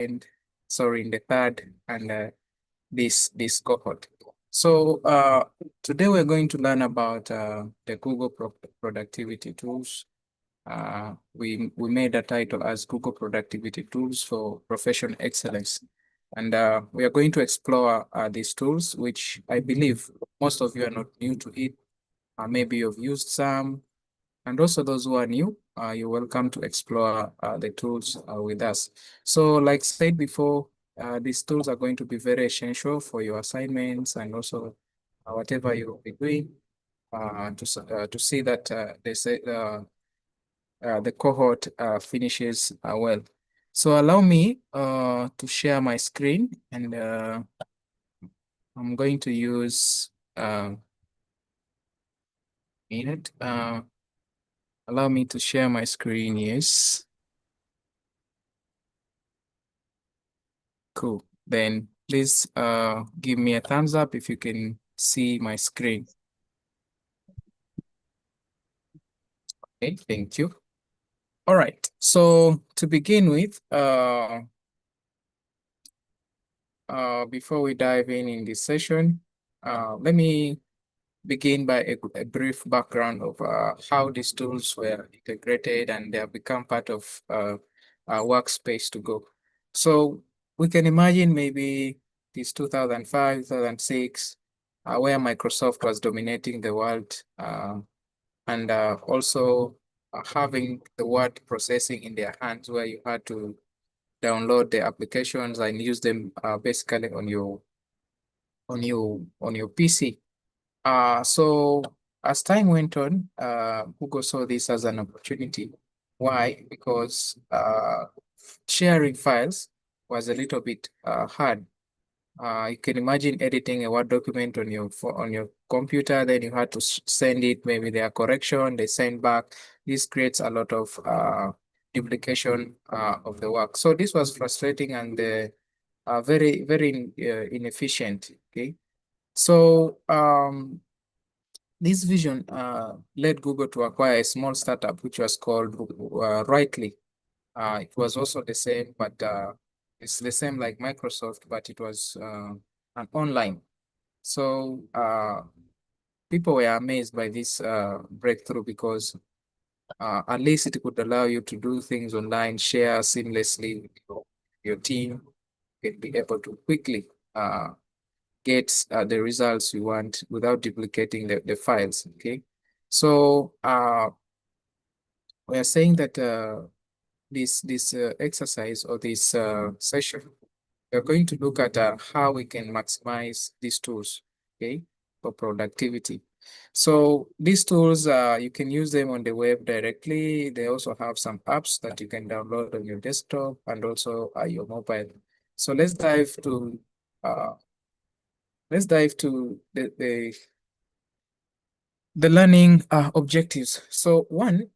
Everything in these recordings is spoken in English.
in the third and this cohort. So today we're going to learn about the Google productivity tools. We made a title as Google Productivity Tools for Professional Excellence. And we are going to explore these tools, which I believe most of you are not new to it. Maybe you've used some, and also those who are new, you're welcome to explore the tools with us. So like said before, these tools are going to be very essential for your assignments and also whatever you'll be doing to see that the cohort finishes well. So allow me to share my screen, and I'm going to use minute. Allow me to share my screen, yes. Cool. Then please give me a thumbs up if you can see my screen. Okay, thank you. All right. So to begin with, before we dive in this session, let me begin by a brief background of how these tools were integrated and they have become part of our workspace to go. So we can imagine maybe this 2005, 2006, where Microsoft was dominating the world and also having the word processing in their hands, where you had to download the applications and use them basically on your PC. So as time went on, Google saw this as an opportunity. Why? Because sharing files was a little bit hard. You can imagine editing a Word document on your computer, then you had to send it, maybe there are correction, they send back. This creates a lot of duplication of the work. So this was frustrating and very inefficient. Okay. So this vision led Google to acquire a small startup which was called Rightly. It was also the same, but it's the same like Microsoft, but it was an online. So people were amazed by this breakthrough because at least it could allow you to do things online, share seamlessly with your team, and be able to quickly get the results you want without duplicating the files. Okay. So we are saying that this exercise or this session, we're going to look at how we can maximize these tools, okay, for productivity. So these tools, you can use them on the web directly. They also have some apps that you can download on your desktop and also your mobile. So uh, let's dive to the learning objectives. So one,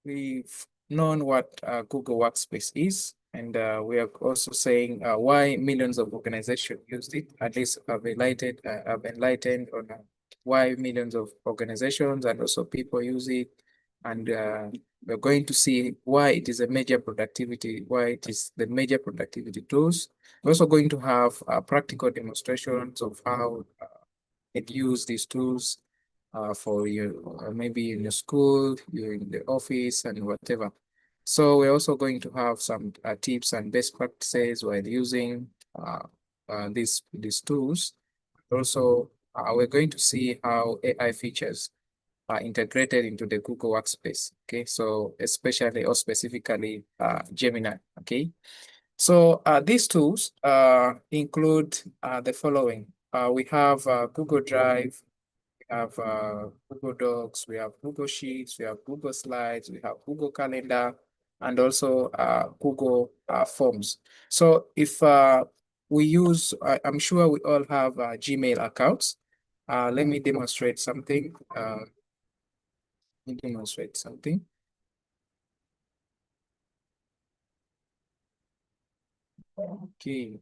we've known what Google Workspace is, and we are also saying why millions of organizations use it. At least I've enlightened on why millions of organizations and also people use it. And we're going to see why it is why it is the major productivity tools. We're also going to have practical demonstrations of how it use these tools for you, maybe in your school, you're in the office, and whatever. So we're also going to have some tips and best practices while using these tools. Also, we're going to see how AI features are integrated into the Google Workspace. Okay, so especially or specifically Gemini. Okay, so these tools include the following. We have Google Drive, we have Google Docs, we have Google Sheets, we have Google Slides, we have Google Calendar, and also Google Forms. So if I'm sure we all have Gmail accounts. Let me demonstrate something. Let me demonstrate something. Okay.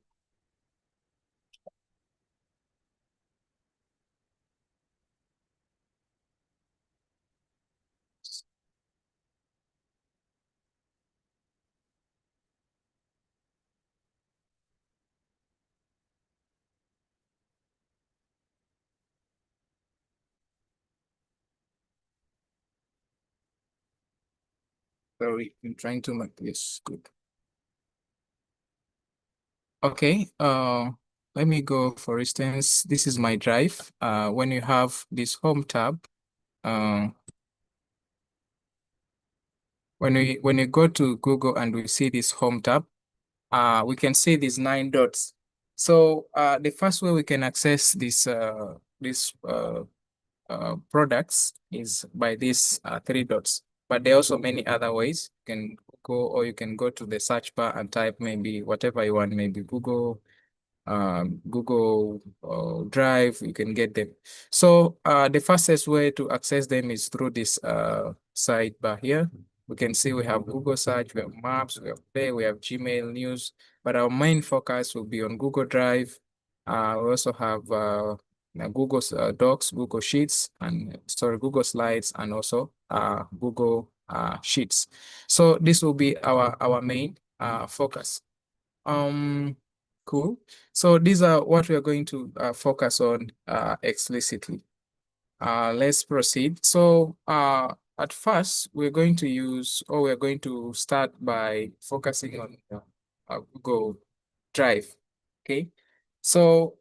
Sorry, I'm trying to make this good. Okay, let me go, for instance, this is my drive. When you have this home tab, uh, when you go to Google and we see this home tab, we can see these 9 dots. So the first way we can access this products is by these 3 dots. But there are also many other ways. You can go, or you can go to the search bar and type maybe whatever you want, maybe Google Drive, you can get them. So the fastest way to access them is through this sidebar here. We can see we have Google Search, we have Maps, we have Play, we have Gmail News, but our main focus will be on Google Drive. We also have Google Docs, Google Sheets, and sorry, Google Slides, and also Google Sheets. So this will be our main focus. Um, cool. So these are what we are going to focus on explicitly. Let's proceed. So at first, we're going to use, or we're going to start by focusing on Google Drive. Okay. So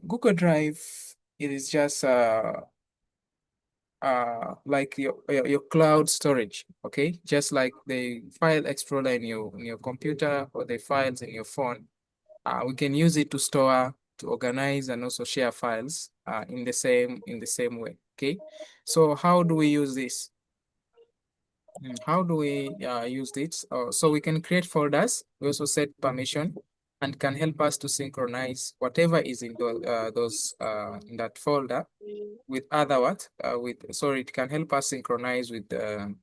Google Drive, it is just like your cloud storage, okay? Just like the file explorer in your computer or the files in your phone. We can use it to store, to organize, and also share files in the same way. Okay. So how do we use this? How do we use it? So we can create folders. We also set permission and can help us to synchronize whatever is in those in that folder with other what with sorry, it can help us synchronize with the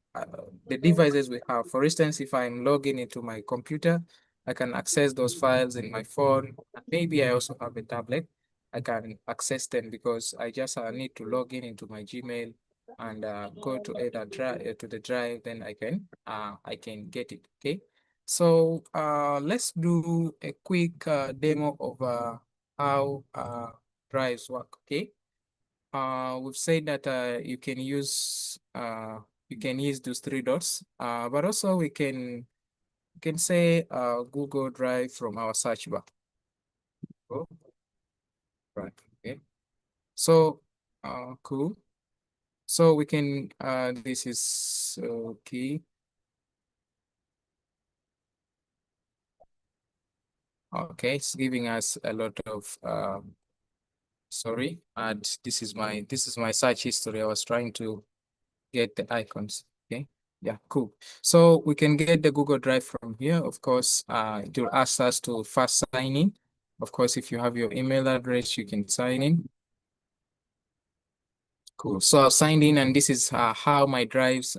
devices we have. For instance, if I'm logging into my computer, I can access those files in my phone, and maybe I also have a tablet. I can access them because I just need to log in into my Gmail and go to either drive to the drive, then I can get it. Okay. So let's do a quick demo of how drives work. Okay. We've said that you can use those 3 dots, but also we can say Google Drive from our search bar. Oh, right. Okay. So cool. So we can this is okay. Okay, it's giving us a lot of sorry, and this is my search history. I was trying to get the icons. Okay. Yeah, cool. So we can get the Google Drive from here. Of course, it will ask us to first sign in. Of course, if you have your email address, you can sign in. Cool. So I've signed in, and this is how my drives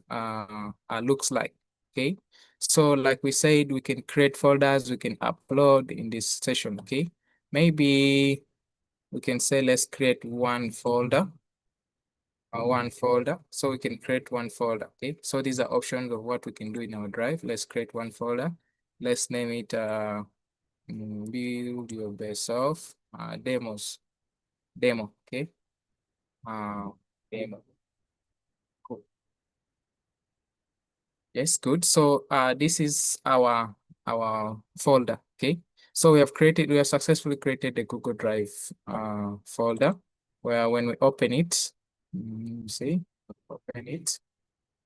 looks like. Okay. So like we said, we can create folders, we can upload in this session. Okay. Maybe we can say let's create one folder. So we can create one folder. Okay, so these are options of what we can do in our drive. Let's create one folder. Let's name it build your best self demo. Okay, uh demo. Cool. Yes, good. So this is our folder. Okay, so we have successfully created a Google Drive folder where when we open it, see, open it.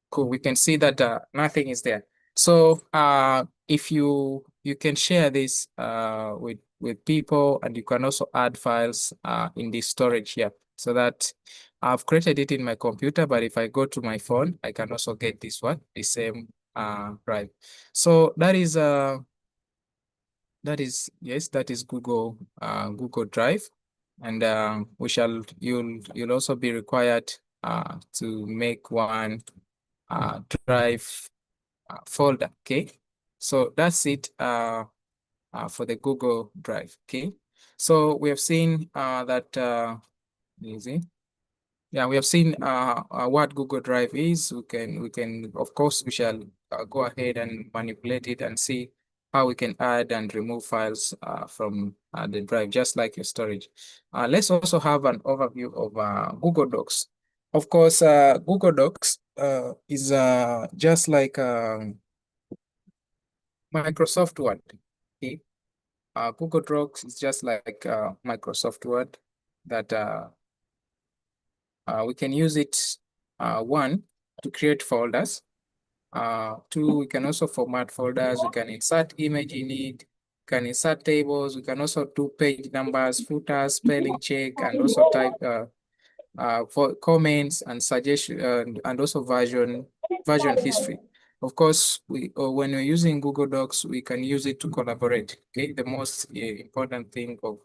Cool. We can see that nothing is there. So if you can share this with people, and you can also add files in the storage here, so that I've created it in my computer, but if I go to my phone, I can also get this one, the same drive. So yes, that is Google Drive, and you'll also be required to make one drive folder. Okay, so that's it for the Google Drive. Okay, so we have seen that easy. Yeah, we have seen what Google Drive is. We can of course we shall go ahead and manipulate it and see how we can add and remove files from the drive, just like your storage. Let's also have an overview of Google Docs. Of course, Google Docs is just like Microsoft Word. Okay. Google Docs is just like Microsoft Word that we can use it, one, to create folders. Two, we can also format folders. We can insert image in it, can insert tables. We can also do page numbers, footers, spelling check, and also type for comments and suggestion, and also version history. Of course, when we're using Google Docs, we can use it to collaborate. Okay, the most important thing of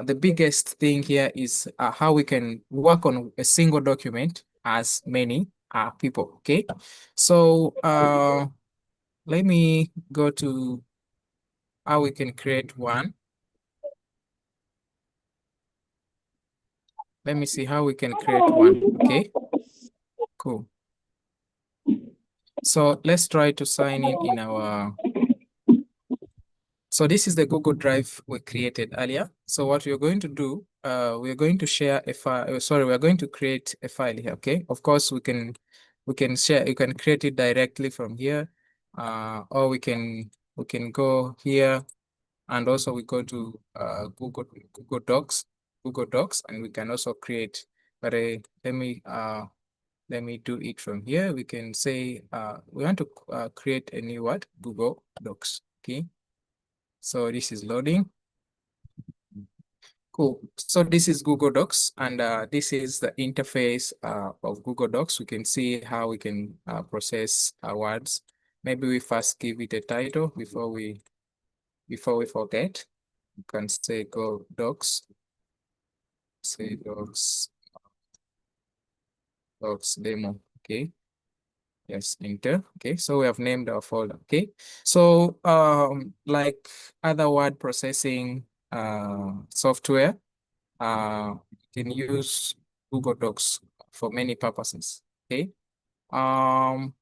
the biggest thing here is how we can work on a single document as many people. Okay, so let me go to how we can create one. Let me see how we can create one. Okay, cool. So let's try to sign in our. So this is the Google Drive we created earlier. So what we're going to do, we're going to share a file. Sorry, we're going to create a file here. Okay. Of course, we can share. You can create it directly from here, or we can go here, and also we go to Google Docs, and we can also create. But let me do it from here. We can say we want to create a new what? Google Docs. Okay. So this is loading. Cool. So this is Google Docs, and this is the interface of Google Docs. We can see how we can process words. Maybe we first give it a title before we forget. You can say Go Docs. Say Docs demo. Okay. Yes, enter. Okay, so we have named our folder. Okay, so like other word processing software, you can use Google Docs for many purposes. Okay. Um,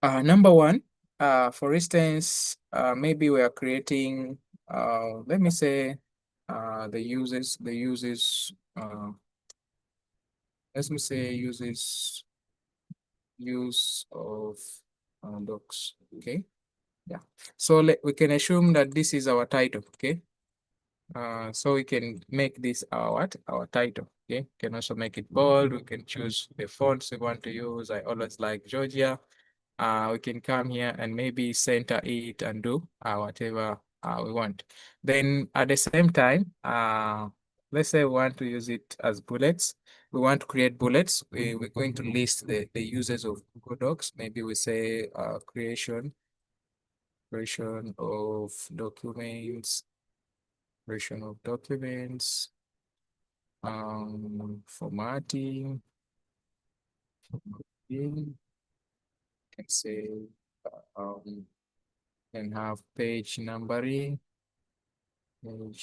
Number one, for instance, maybe we are creating, let me say, the uses, let me say use of docs. Okay. Yeah. So we can assume that this is our title. Okay. So we can make this our what? Our title. Okay. Can also make it bold. We can choose the fonts we want to use. I always like Georgia. We can come here and maybe center it and do whatever we want. Then at the same time, let's say we want to use it as bullets. We want to create bullets. We're going to list the uses of Google Docs. Maybe we say creation of documents, creation of documents, formatting, you can say um, can have page numbering, and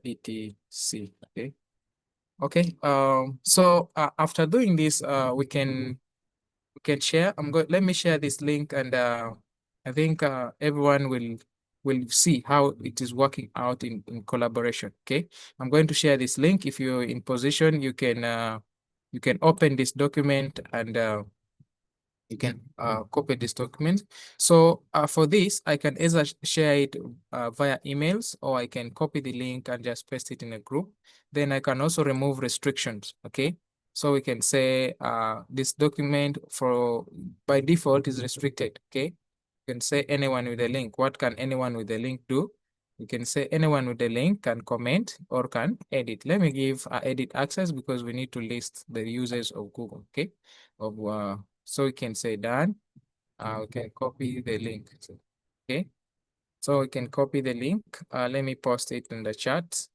etc. Okay. Okay. So after doing this, we can share. Let me share this link, and I think everyone will see how it is working out in collaboration. Okay. I'm going to share this link. If you're in position, you can open this document, and you can copy this document. So for this, I can either share it via emails, or I can copy the link and just paste it in a group. Then I can also remove restrictions. Okay. So we can say this document by default is restricted. Okay. You can say anyone with a link. What can anyone with a link do? You can say anyone with a link can comment or can edit. Let me give edit access because we need to list the users of Google. Okay. So we can say done. We can copy the link. Okay. So we can copy the link. Let me post it in the chat.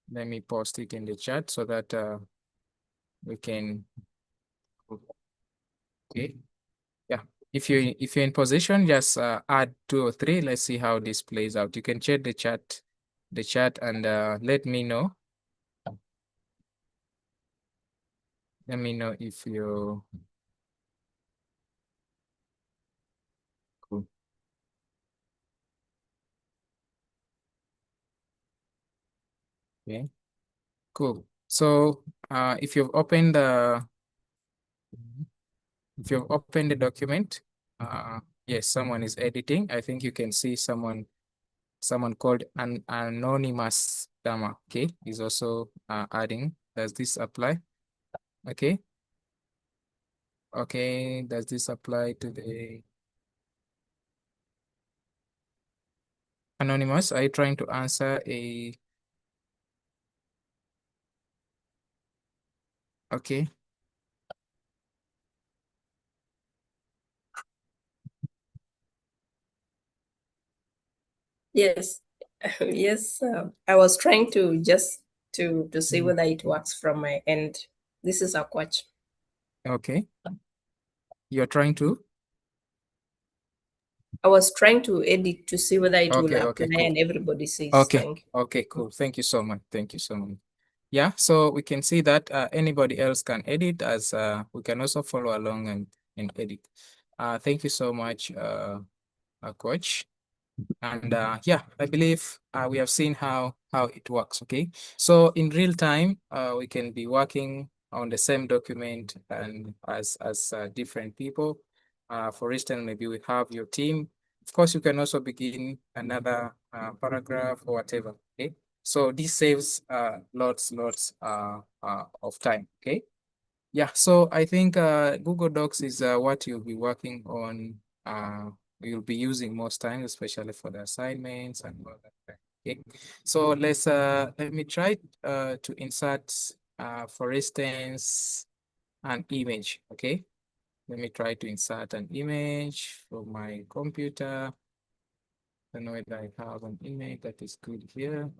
Let me post it in the chat so that we can. Okay. Yeah. If you're in position, just add 2 or 3. Let's see how this plays out. You can check the chat, and let me know. Let me know if you're cool. Okay, cool. So if you've opened the document, yes, someone is editing. I think you can see someone called an anonymous Dama. Okay, is also adding. Does this apply? Okay. Okay, does this apply to the anonymous? Are you trying to answer a okay? Yes, yes. I was trying to just to see whether it works from my end. This is a coach. Okay. You're trying to? I was trying to edit to see whether it will Okay, apply, cool. and everybody says Okay, thank you. okay, cool. Thank you so much. Thank you so much. Yeah, so we can see that anybody else can edit as we can also follow along and edit. Thank you so much, coach. And yeah, I believe we have seen how it works. Okay, so in real time, we can be working on the same document and as different people. For instance, maybe we have your team. Of course, you can also begin another paragraph or whatever. Okay, so this saves lots of time. Okay. Yeah, so I think Google Docs is what you'll be working on. You'll be using most times, especially for the assignments and all that. Okay, so let me try to insert, for instance, an image. Okay, let me try to insert an image from my computer. I don't know whether I have an image that is good here.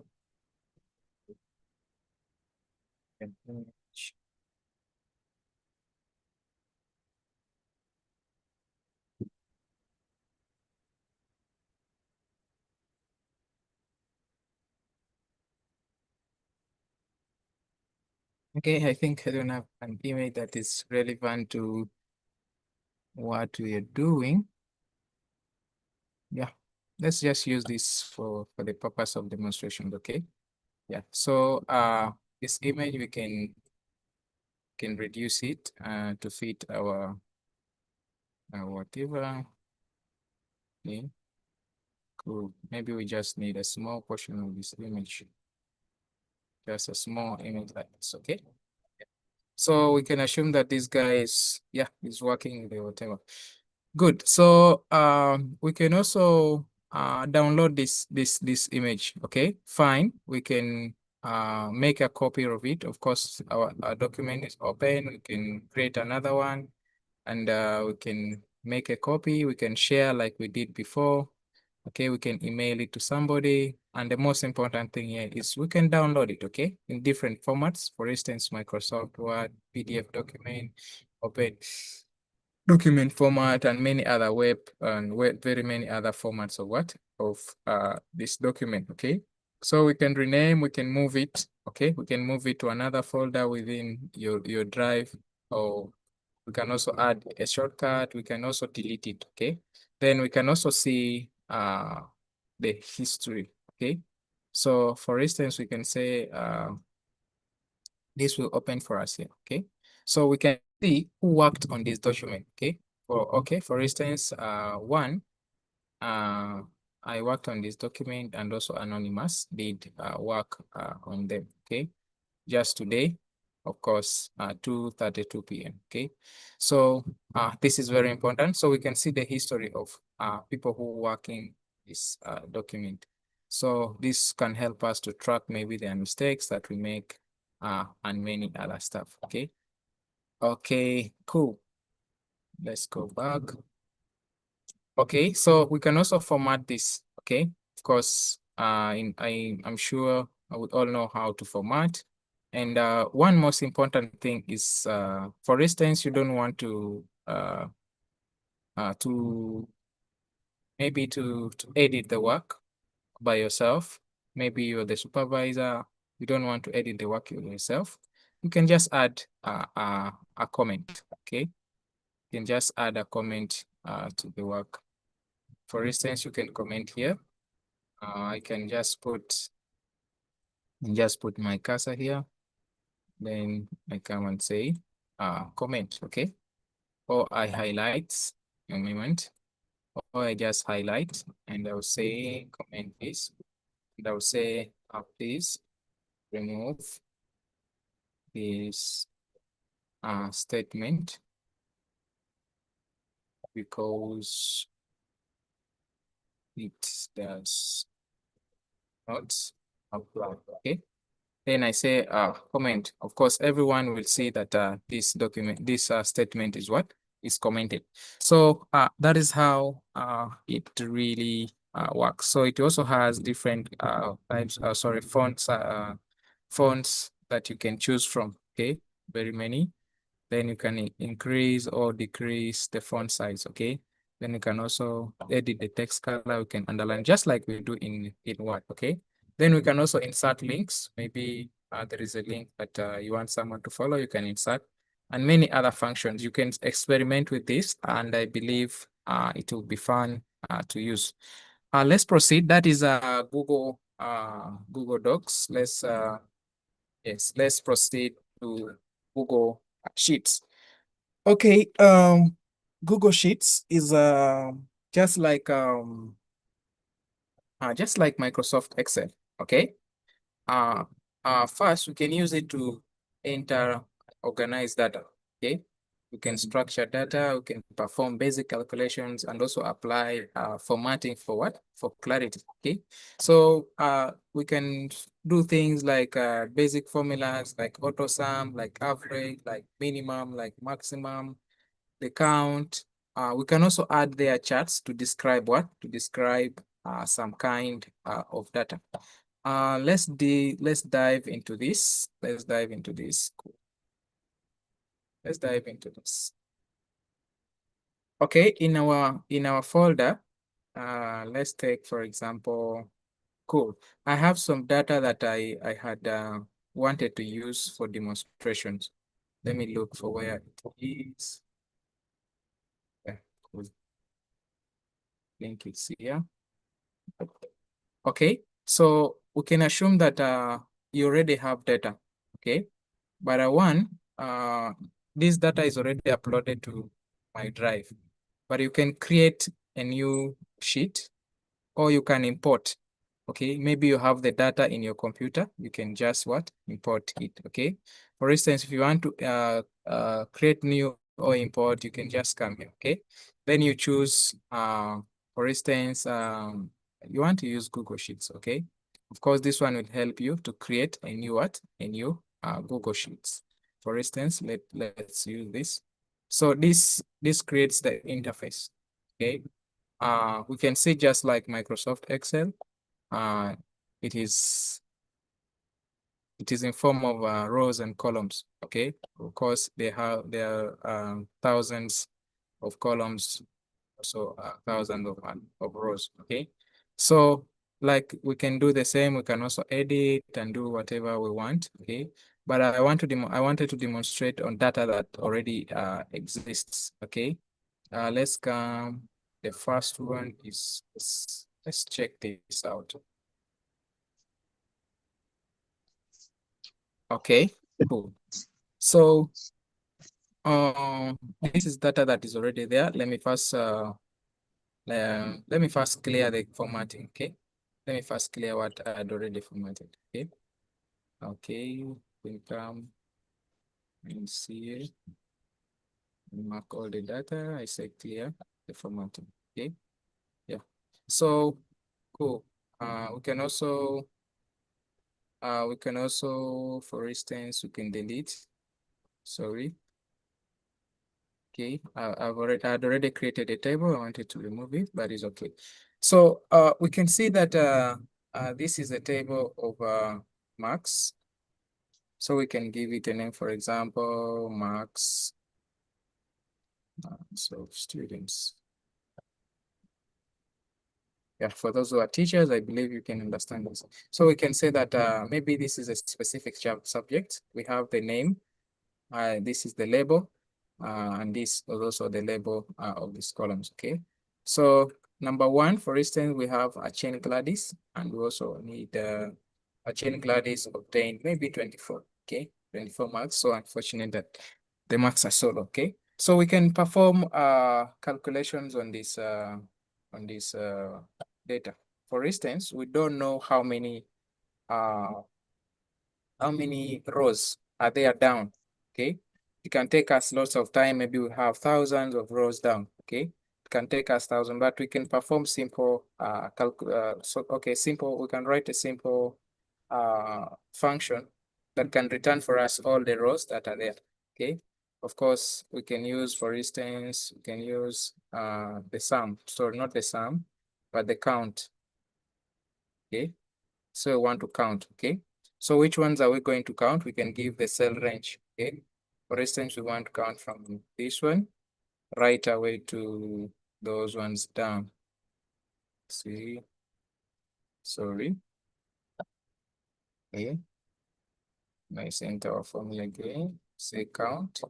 An image. Okay, I think I don't have an image that is relevant to what we are doing. Yeah, let's just use this for the purpose of demonstration, okay? Yeah, so this image we can reduce it to fit our whatever. Okay, cool. Maybe we just need a small portion of this image, just a small image like this, okay? So we can assume that this guy is, yeah, he's working the whatever. Good. So we can also download this image. Okay, fine. We can make a copy of it. Of course, our document is open. We can create another one, and we can make a copy. We can share like we did before. Okay, we can email it to somebody. And the most important thing here is we can download it, okay, in different formats. For instance, Microsoft Word, PDF document, Open document format, and many other very many other formats of this document. Okay, so we can rename, we can move it. Okay, we can move it to another folder within your drive, or we can also add a shortcut. We can also delete it. Okay, then we can also see the history. Okay, so for instance, we can say this will open for us here. Okay, so we can see who worked on this document. Okay, for instance, one, I worked on this document, and also Anonymous did work on them. Okay, just today, of course, 2:32 p.m. Okay, so this is very important. So we can see the history of people who working this document. So this can help us to track maybe the mistakes that we make and many other stuff. Okay. Okay, cool. Let's go back. Okay, so we can also format this. Okay, of course, I'm sure I would all know how to format. And one most important thing is, for instance, you don't want to maybe to edit the work by yourself. Maybe you're the supervisor. You don't want to edit the work yourself. You can just add a comment. Okay, you can just add a comment to the work. For instance, you can comment here. I can just put and just put my cursor here. Then I come and say comment, okay? Or I highlight a moment, or I just highlight and I'll say comment this. And I'll say please remove this statement because it does not apply, okay? Then I say comment. Of course, everyone will see that this document, this statement is what is commented. So that is how it really works. So it also has different types, fonts that you can choose from. Okay, very many. Then you can increase or decrease the font size. Okay. Then you can also edit the text color. We can underline just like we do in Word. Okay. Then we can also insert links. Maybe there is a link that you want someone to follow, you can insert, and many other functions. You can experiment with this, and I believe it will be fun to use. Let's proceed. That is Google Docs. Let's proceed to Google Sheets. Okay, Google Sheets is just like Microsoft Excel. Okay. Uh, First, we can use it to enter, organize data. Okay, we can structure data, we can perform basic calculations, and also apply formatting for what? For clarity. Okay, so we can do things like basic formulas like auto sum, like average, like minimum, like maximum, the count. We can also add their charts to describe what? To describe some kind of data. Let's dive into this. Let's dive into this. Cool. Let's dive into this. Okay, in our folder, let's take for example, cool. I have some data that I had wanted to use for demonstrations. Let me look for where it is. Yeah, cool. Link is here. Okay, so we can assume that you already have data. Okay, but this data is already uploaded to my drive, but you can create a new sheet or you can import. Okay, maybe you have the data in your computer, you can just what? Import it. Okay, for instance, if you want to create new or import, you can just come here. Okay, then you choose for instance, you want to use Google Sheets. Okay, of course this one will help you to create a new what? A new Google Sheets. For instance, let's use this. So this creates the interface. Okay, we can see just like Microsoft Excel, uh, it is in form of rows and columns. Okay, of course there are thousands of columns, so thousands of rows. Okay, so like we can do the same. We can also edit and do whatever we want. Okay, but I wanted to demonstrate on data that already exists. Okay, let's come. The first one is let's check this out. Okay, cool. So this is data that is already there. Let me first clear the formatting. Okay, let me first clear what I had already formatted. Okay, okay, we come and see, mark all the data. I say clear the formatting. Okay, yeah. So cool. We can also, for instance, we can delete. Sorry. Okay, I had already created a table. I wanted to remove it, but it's okay. So we can see that this is a table of marks. So we can give it a name, for example, marks so students. Yeah, for those who are teachers, I believe you can understand this. So we can say that maybe this is a specific subject. We have the name. This is the label, and this is also the label of these columns. Okay, so number one, for instance, we have a chain Gladys, and we also need Jane Gladys obtained maybe 24, okay, 24 marks. So unfortunate that the marks are so low, okay. So we can perform calculations on this data. For instance, we don't know uh how many rows are there down, okay? It can take us lots of time. Maybe we have thousands of rows down, okay? It can take us thousand, but we can perform simple simple, we can write a simple function that can return for us all the rows that are there, okay? Of course, we can use, for instance, we can use the sum, so not the sum, but the count, okay? So we want to count, okay? So which ones are we going to count? We can give the cell range, okay? For instance, we want to count from this one right away to those ones down. See, sorry. Okay. Nice, enter our formula again. Say count.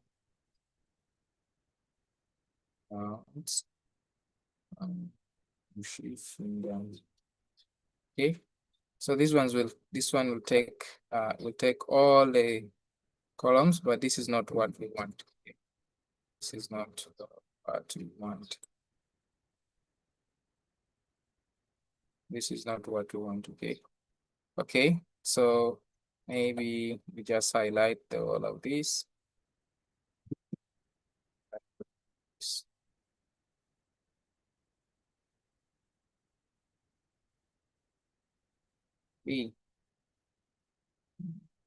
Count. Shift and down. Okay. So this one will take all the columns, but this is not what we want. Okay. This is not what we want. This is not what we want, okay? Okay, so maybe we just highlight all of this. B.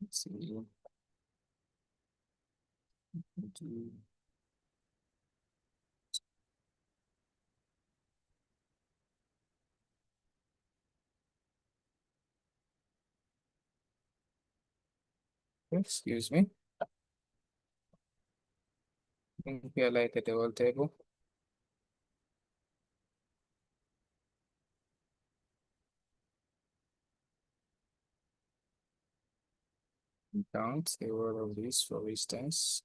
Let's see. Excuse me. I think we highlighted the whole table. Count the whole of this, for instance.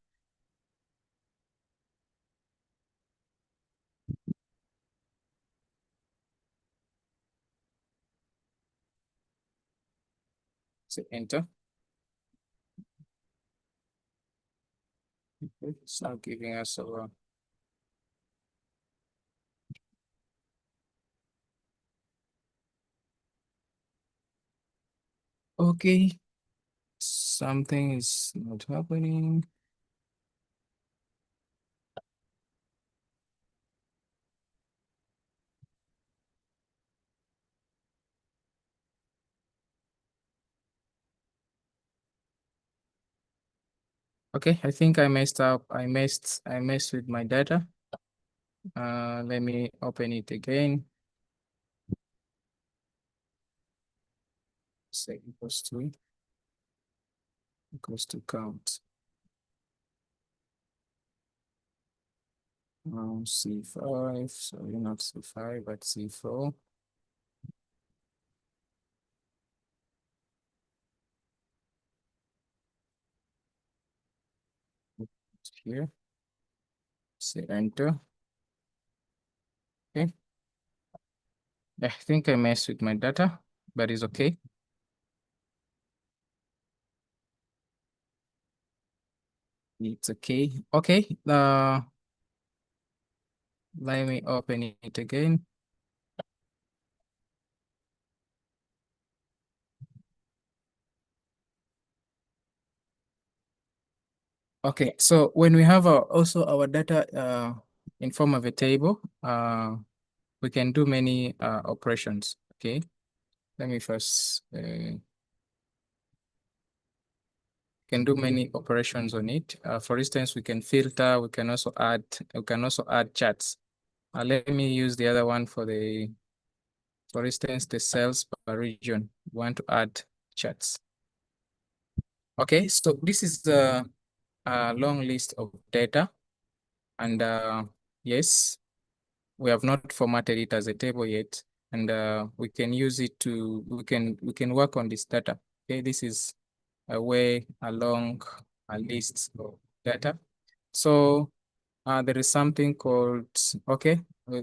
Say enter. Okay, it's now giving us our okay. Something is not happening. Okay, I think I messed up. I messed with my data. Let me open it again. Say equals to count. C5, sorry, not C5, but C4. Here, say enter. Okay. I think I messed with my data, but it's okay. It's okay. Okay. Let me open it again. Okay, so when we have also our data in form of a table, we can do many operations. Okay, let me first can do many operations on it. For instance, we can filter. We can also add charts. Let me use the other one for instance, the cells per region. We want to add charts. Okay, so this is the long list of data, and yes, we have not formatted it as a table yet, and we can use it to we can work on this data. Okay, this is a way along a list of data. So there is something called, okay,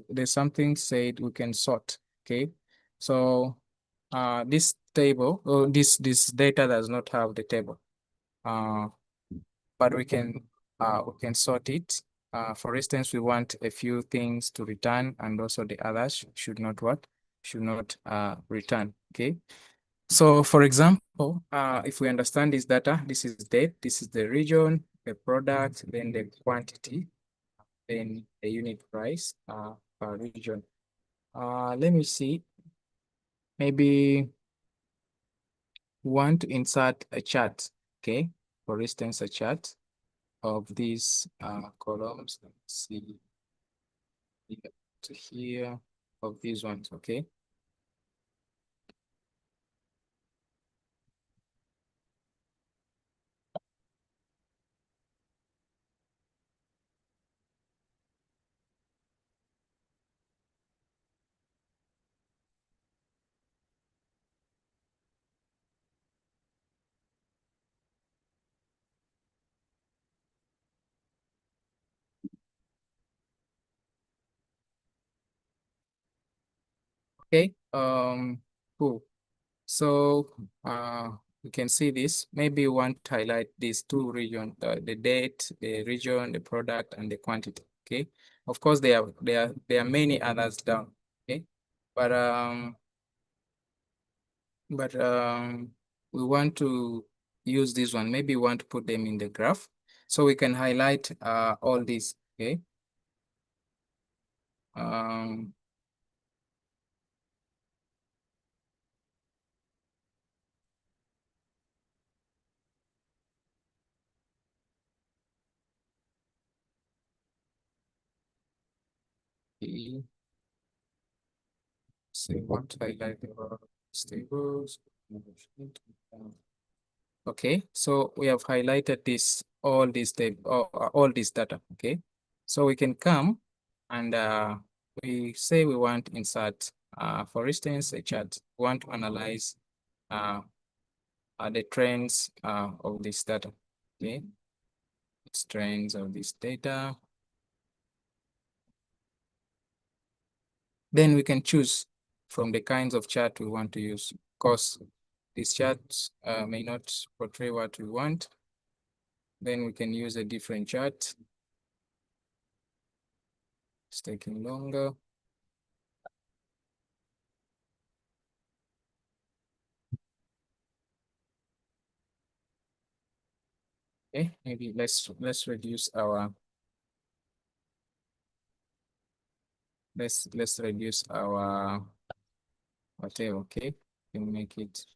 there's something said we can sort, okay? So this table, or this data does not have the table. But we can sort it. For instance, we want a few things to return, and also the others should not what? Should not return. Okay. So for example, if we understand this data, this is date, this is the region, the product, then the quantity, then the unit price per region. Let me see. Maybe we want to insert a chart. Okay. For instance, a chart of these columns. Let's see here to here of these ones. Okay. Okay. Cool. So we can see this. Maybe we want to highlight these two regions, the date, the region, the product, and the quantity. Okay. Of course, there are many others down. Okay. But we want to use this one. Maybe we want to put them in the graph. So we can highlight all these. Okay. Um, okay. So we want to highlight the tables. Okay, so we have highlighted this all this data. Okay, so we can come and we say we want to insert, for instance, a chart. We want to analyze the trends of this data. Okay, it's trends of this data. Then we can choose from the kinds of chart we want to use. Of course, these charts may not portray what we want. Then we can use a different chart. It's taking longer. Okay, maybe let's reduce our let's reduce our whatever. Okay, can make it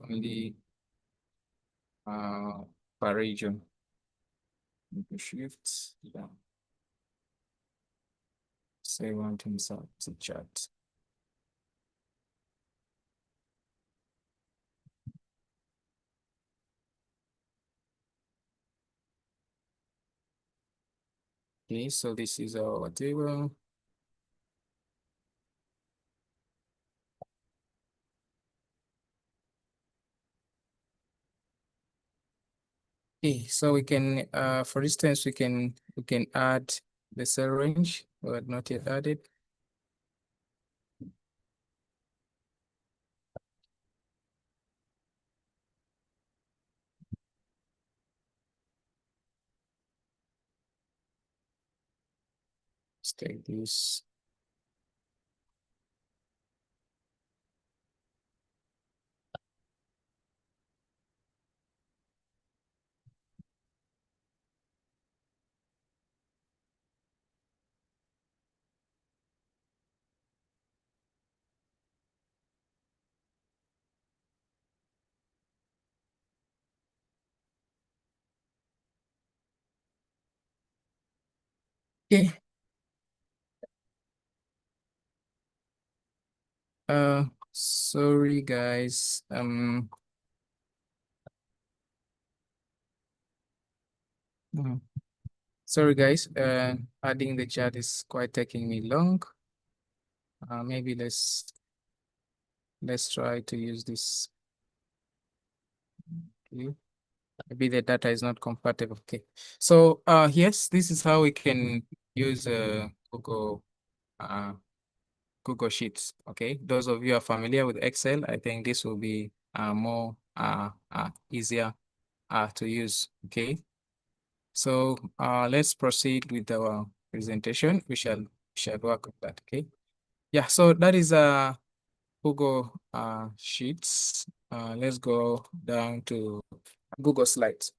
only per region. Shift, yeah. Say one to insert the chart. Okay, so this is our table. Okay, so we can, for instance, we can add the cell range, but not yet added. Let's take this. Okay. Sorry guys. Hmm. Sorry guys. Adding the chat is quite taking me long. Maybe let's try to use this. Okay. Maybe the data is not compatible. Okay. So yes, this is how we can use Google Google Sheets. Okay, those of you are familiar with Excel, I think this will be more easier to use. Okay, so let's proceed with our presentation. We shall work on that. Okay, yeah. So that is Google Sheets. Let's go down to Google Slides.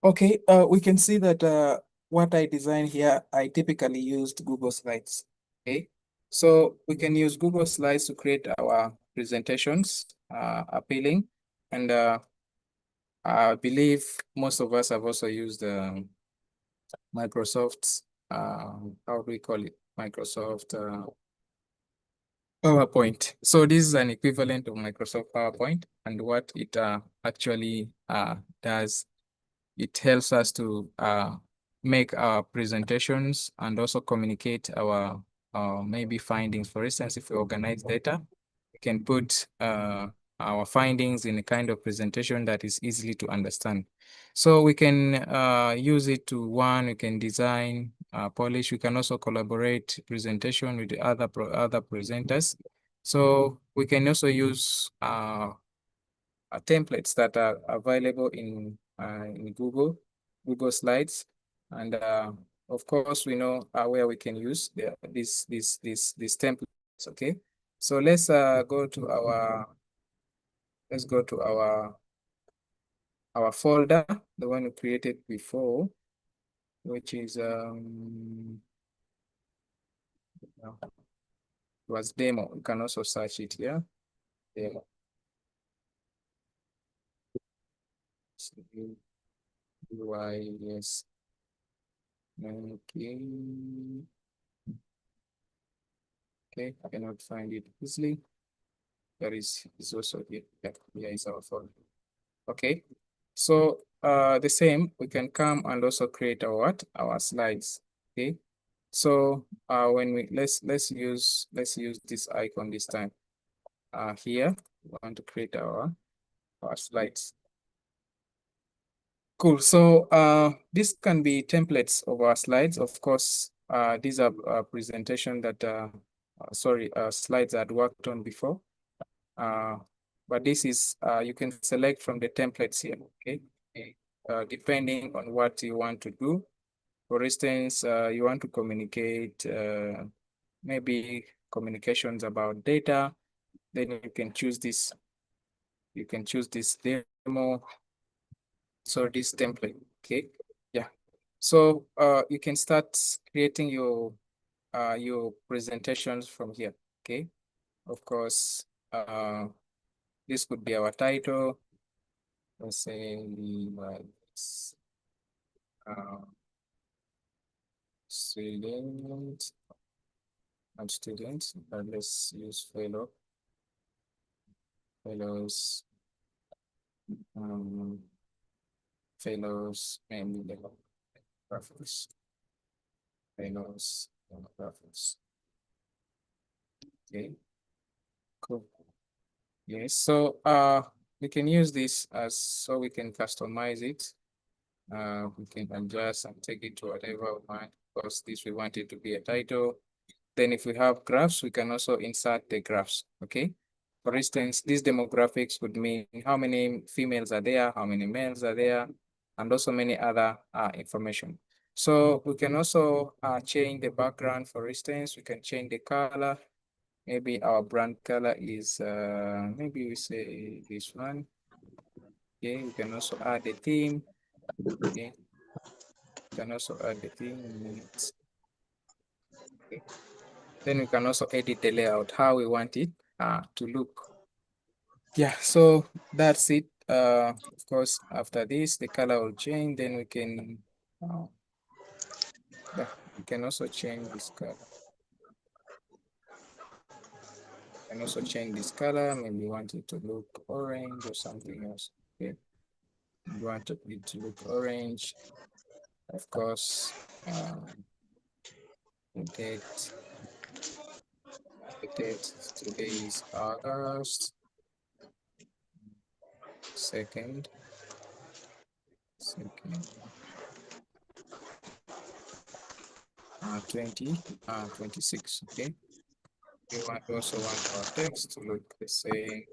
Okay, we can see that what I designed here, I typically used Google Slides. Okay, so we can use Google Slides to create our presentations, appealing, and I believe most of us have also used Microsoft's, how do we call it? Microsoft PowerPoint. So this is an equivalent of Microsoft PowerPoint, and what it actually does, it helps us to make our presentations and also communicate our maybe findings. For instance, if we organize data, we can put our findings in a kind of presentation that is easily to understand. So we can use it to, one, we can design, polish. We can also collaborate presentation with the other presenters. So we can also use templates that are available in Google Slides, and of course we know where we can use these templates. Okay, so let's go to our folder, the one we created before, which is was demo. You can also search it here. Demo. UI, yes. Okay. Okay, I cannot find it easily. There is also here. Yeah, here is our folder. Okay, so the same, we can come and also create our what? Our slides. Okay, so when we let's use this icon this time. Here we want to create our slides. Cool. So this can be templates of our slides. Of course, these are presentation that slides I'd worked on before. But this is you can select from the templates here. Okay, depending on what you want to do. For instance, you want to communicate maybe communications about data, then you can choose this. You can choose this demo. So this template. Okay, yeah. So you can start creating your presentations from here. Okay, of course, this could be our title. Let's say uh, student and students. Let's use fellows, um, fellows, mainly demographics, fellows, demographics. Okay, cool. Yes, so we can use this as so we can customize it. We can adjust and take it to whatever we want. Of course, this we want it to be a title. Then if we have graphs, we can also insert the graphs, okay? For instance, these demographics would mean how many females are there, how many males are there, and also many other information. So we can also change the background. For instance, we can change the color. Maybe our brand color is, maybe we say this one. Okay, we can also add the theme. Okay, we can also add the theme in minutes. Okay. Then we can also edit the layout, how we want it to look. Yeah, so that's it. Of course, after this, the color will change. Then we can, yeah, we can also change this color. And also change this color. Maybe we want it to look orange or something else. Okay, we want it to look orange. Of course, the date today is August 2nd. 2026. Okay. We also want our text to look the same.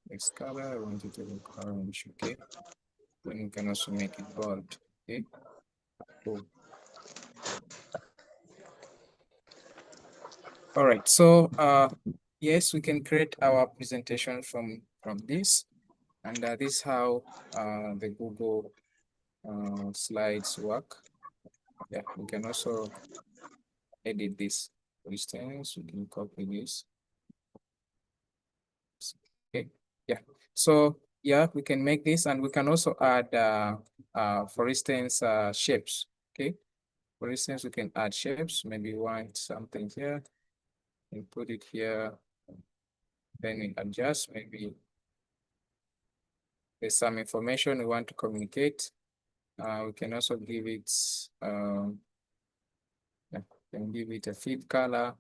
This color, I want it to look orange, okay? Then we can also make it bold, okay? Cool. All right, so yes, we can create our presentation from this, and this is how the Google slides work. Yeah, we can also edit this. For instance, we can copy this. Okay, yeah. So yeah, we can make this, and we can also add, for instance, shapes. Okay, for instance, we can add shapes. Maybe we want something here, and put it here. Then we adjust. Maybe there's some information we want to communicate. We can also give it, yeah, can give it a feed color.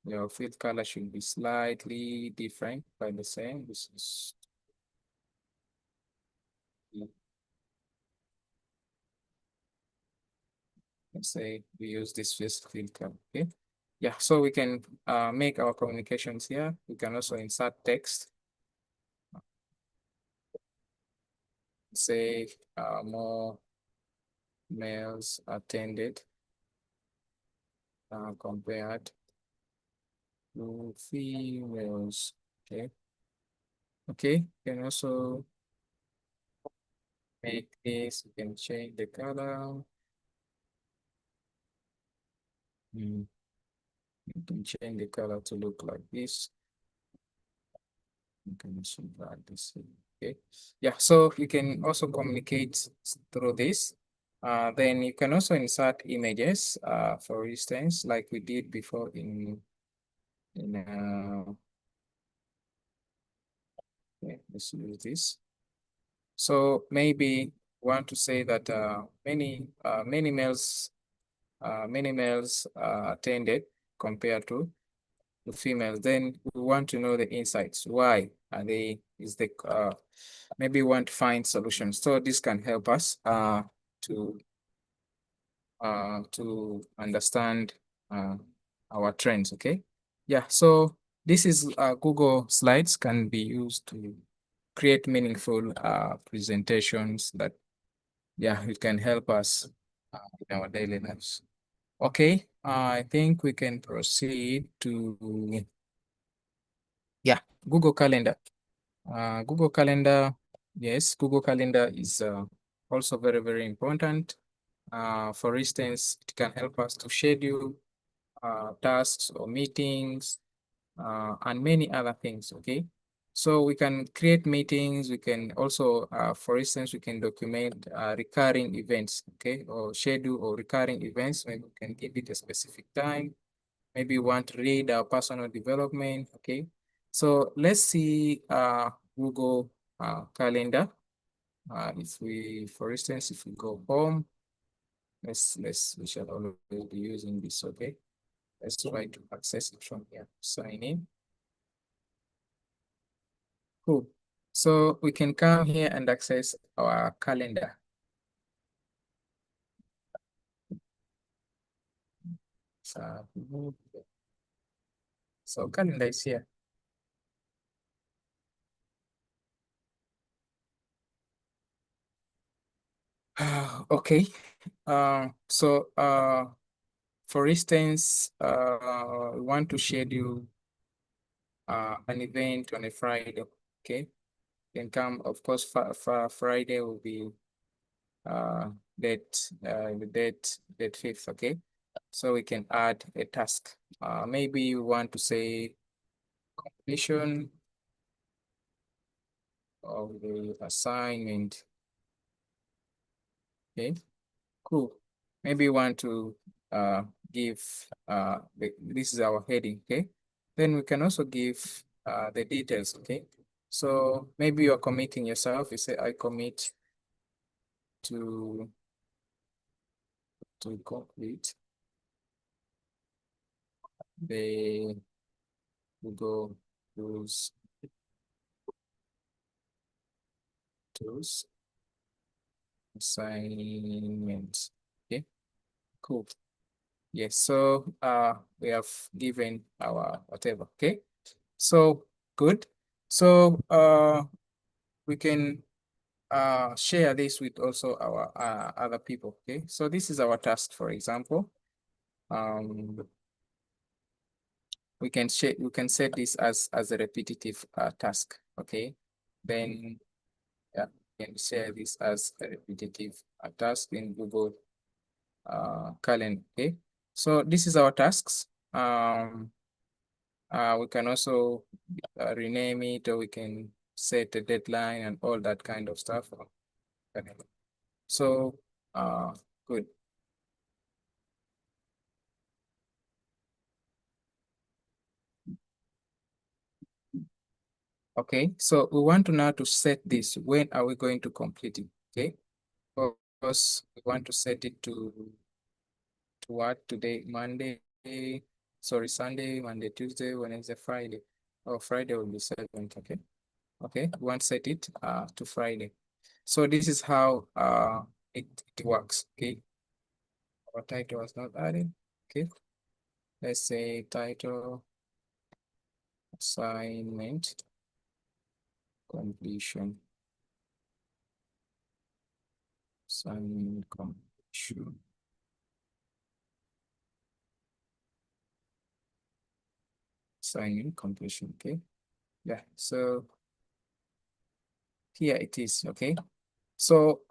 Your feed color should be slightly different by the same. This is, let's say we use this first field color. Okay. Yeah, so we can make our communications here. We can also insert text. Say more males attended compared to females. Okay. Okay. You can also make this. You can change the color. You can change the color to look like this. You can also drag this in. Okay. Yeah, so you can also communicate through this. Then you can also insert images, for instance, like we did before in okay, let's use this. So maybe want to say that many males attended compared to females. Then we want to know the insights. Why are they? Is the maybe we want to find solutions. So this can help us to understand uh, our trends. Okay. Yeah. So this is Google Slides can be used to create meaningful presentations that, yeah, it can help us in our daily lives. Okay, I think we can proceed to, yeah, Google Calendar. Google Calendar, yes, Google Calendar is also very, very important. For instance, it can help us to schedule tasks or meetings and many other things, okay? So we can create meetings. We can also, for instance, we can document recurring events, okay? Or schedule or recurring events. Maybe we can give it a specific time. Maybe you want to read our personal development, okay? So let's see Google Calendar. If we, for instance, if we go home, we shall always be using this, okay? Let's try to access it from here. Sign in. Cool. So we can come here and access our calendar. So calendar is here. Okay. For instance, we want to schedule an event on a Friday. Okay. Can come, of course, Friday will be date 5th. Okay. So we can add a task. Maybe we want to say completion of the assignment. Okay, cool. Maybe you want to give this is our heading, okay? Then we can also give the details, okay? So maybe you're committing yourself. You say, I commit to complete the Google tools assignment. Okay, cool. Yes, so we have given our whatever, okay? So good. So we can share this with also our other people, okay? So this is our task, for example. We can set this as a repetitive task, okay? Then yeah, we can share this as a repetitive task in Google Calendar, okay? So this is our tasks. We can also rename it, or we can set a deadline and all that kind of stuff. So, good. Okay, so we want to now to set this. When are we going to complete it? Okay, because we want to set it to what today? Monday, sorry, Sunday, Monday, Tuesday, Wednesday, Friday. Oh, Friday will be 7th. Okay. Okay, we want to set it to Friday. So this is how it works. Okay, our title was not added. Okay, let's say title assignment completion. Assignment completion. Assignment completion. Okay. Yeah. So here it is. Okay. So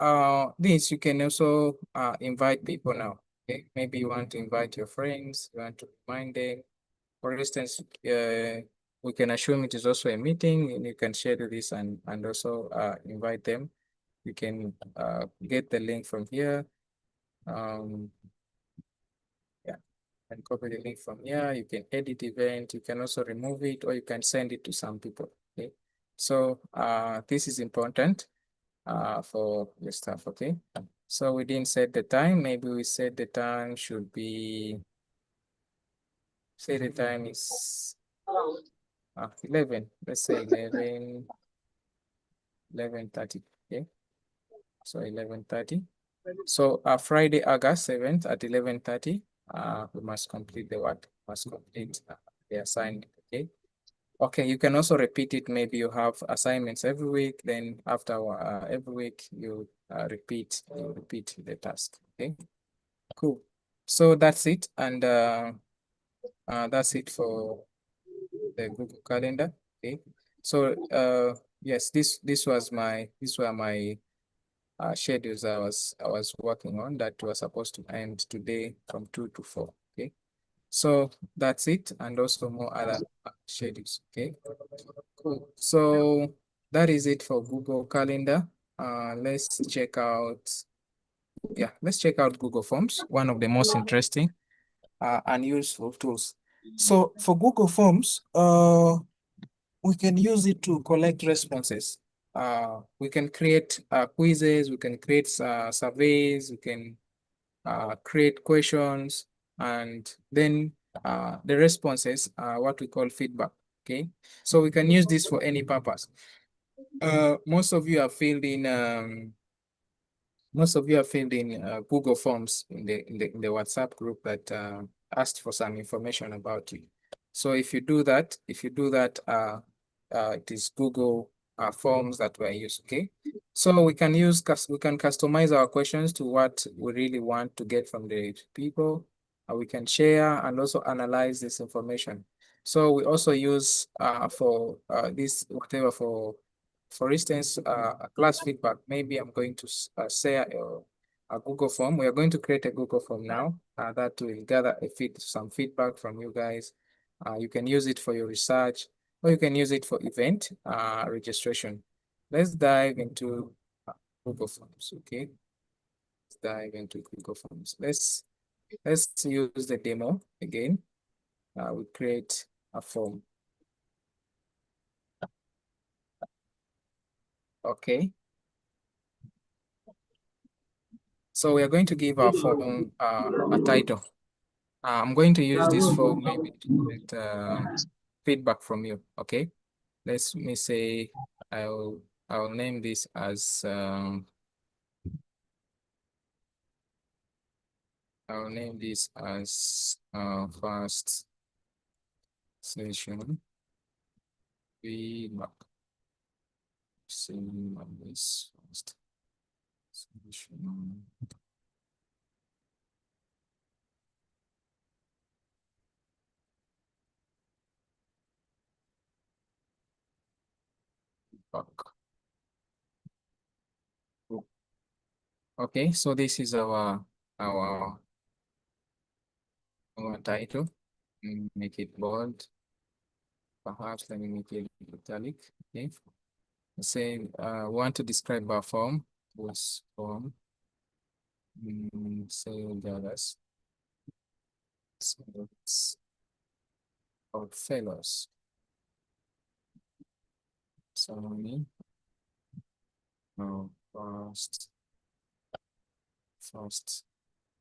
this you can also invite people now. Okay. Maybe you want to invite your friends. You want to remind them. For instance, we can assume it is also a meeting, and you can share this and also invite them. You can get the link from here. Yeah, and copy the link from here. You can edit event. You can also remove it, or you can send it to some people. Okay, so this is important for the stuff. Okay, so we didn't set the time. Maybe we said the time should be, say the time is 11. Let's say 11:30. Okay, so 11:30. So Friday, August 7th at 11:30, we must complete the what? Must complete the assignment. Okay. Okay, you can also repeat it. Maybe you have assignments every week. Then after every week, you repeat the task. Okay. Cool. So that's it, and that's it for the Google Calendar. Okay. So yes, these were my schedules I was working on that was supposed to end today from 2 to 4. Okay. So that's it, and also more other schedules. Okay. Cool. So that is it for Google Calendar. Let's check out, yeah, let's check out Google Forms, one of the most interesting and useful tools. So for Google Forms, we can use it to collect responses. We can create quizzes, we can create surveys, we can create questions, and then the responses are what we call feedback. Okay, so we can use this for any purpose. Most of you have filled in Google Forms in the WhatsApp group that asked for some information about you. So if you do that, it is Google Forms that were used. Okay, so we can customize our questions to what we really want to get from the people. We can share and also analyze this information. So we also use for this whatever for instance, a class feedback. Maybe I'm going to share a Google form. We are going to create a Google form now that will gather some feedback from you guys. You can use it for your research, or you can use it for event registration. Let's dive into Google Forms. Okay, let's dive into Google Forms. Let's use the demo again. We create a form. Okay. So we are going to give our form a title. I'm going to use this form maybe to get feedback from you. Okay. Let me say I'll name this as. I'll name this as. I'll name this as first session feedback. Same on this first session feedback. Okay, so this is our title. Make it bold. Perhaps let me make it italic. Okay. Say want to describe our form. Was form. Say the others. So it's our fellows. Ceremony. No, first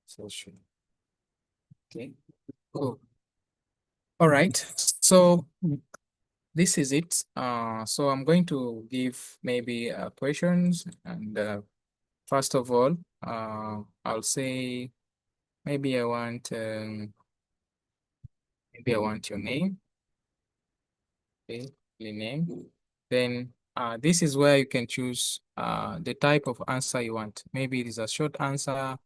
session. Okay. Cool. All right. So this is it. So I'm going to give maybe questions, and first of all, I'll say maybe I want your name. Okay, your name. Then this is where you can choose the type of answer you want. Maybe it is a short answer,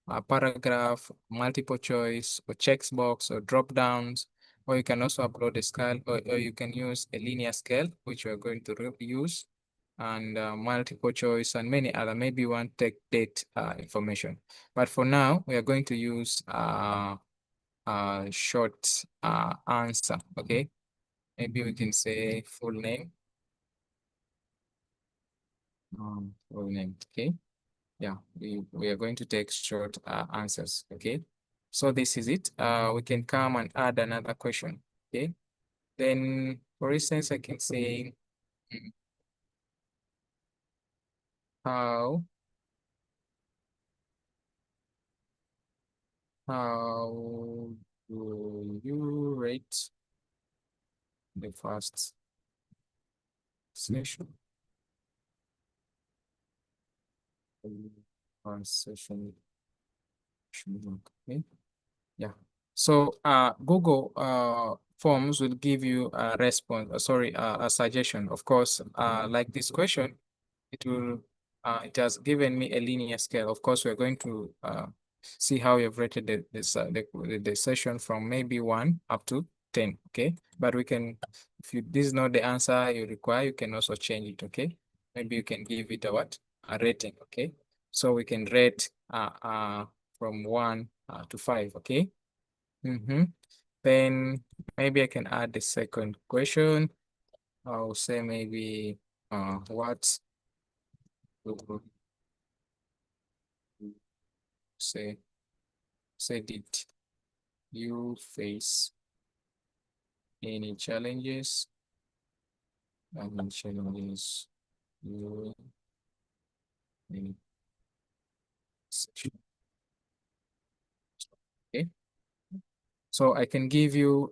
a paragraph, multiple choice, or checkbox, or drop downs. Or you can also upload a scale, or you can use a linear scale, which we're going to use, and multiple choice, and many other. Maybe you want take date information. But for now, we are going to use short answer. Okay, maybe we can say full name. Full name. Okay. Yeah, we are going to take short answers. Okay. So this is it. We can come and add another question. Okay. Then, for instance, I can say, mm, how how do you rate the first session? First session. Okay. Yeah. So Google Forms will give you a response, a suggestion. Of course, like this question, it has given me a linear scale. Of course, we're going to see how you've rated the session from maybe 1 up to 10. Okay. But we can, if this is not the answer you require, you can also change it. Okay. Maybe you can give it a what? A rating. Okay. So we can rate from 1 to 5. Okay. Then maybe I can add the second question. I'll say maybe what would say did you face any challenges? Any challenges you in session? Okay. So I can give you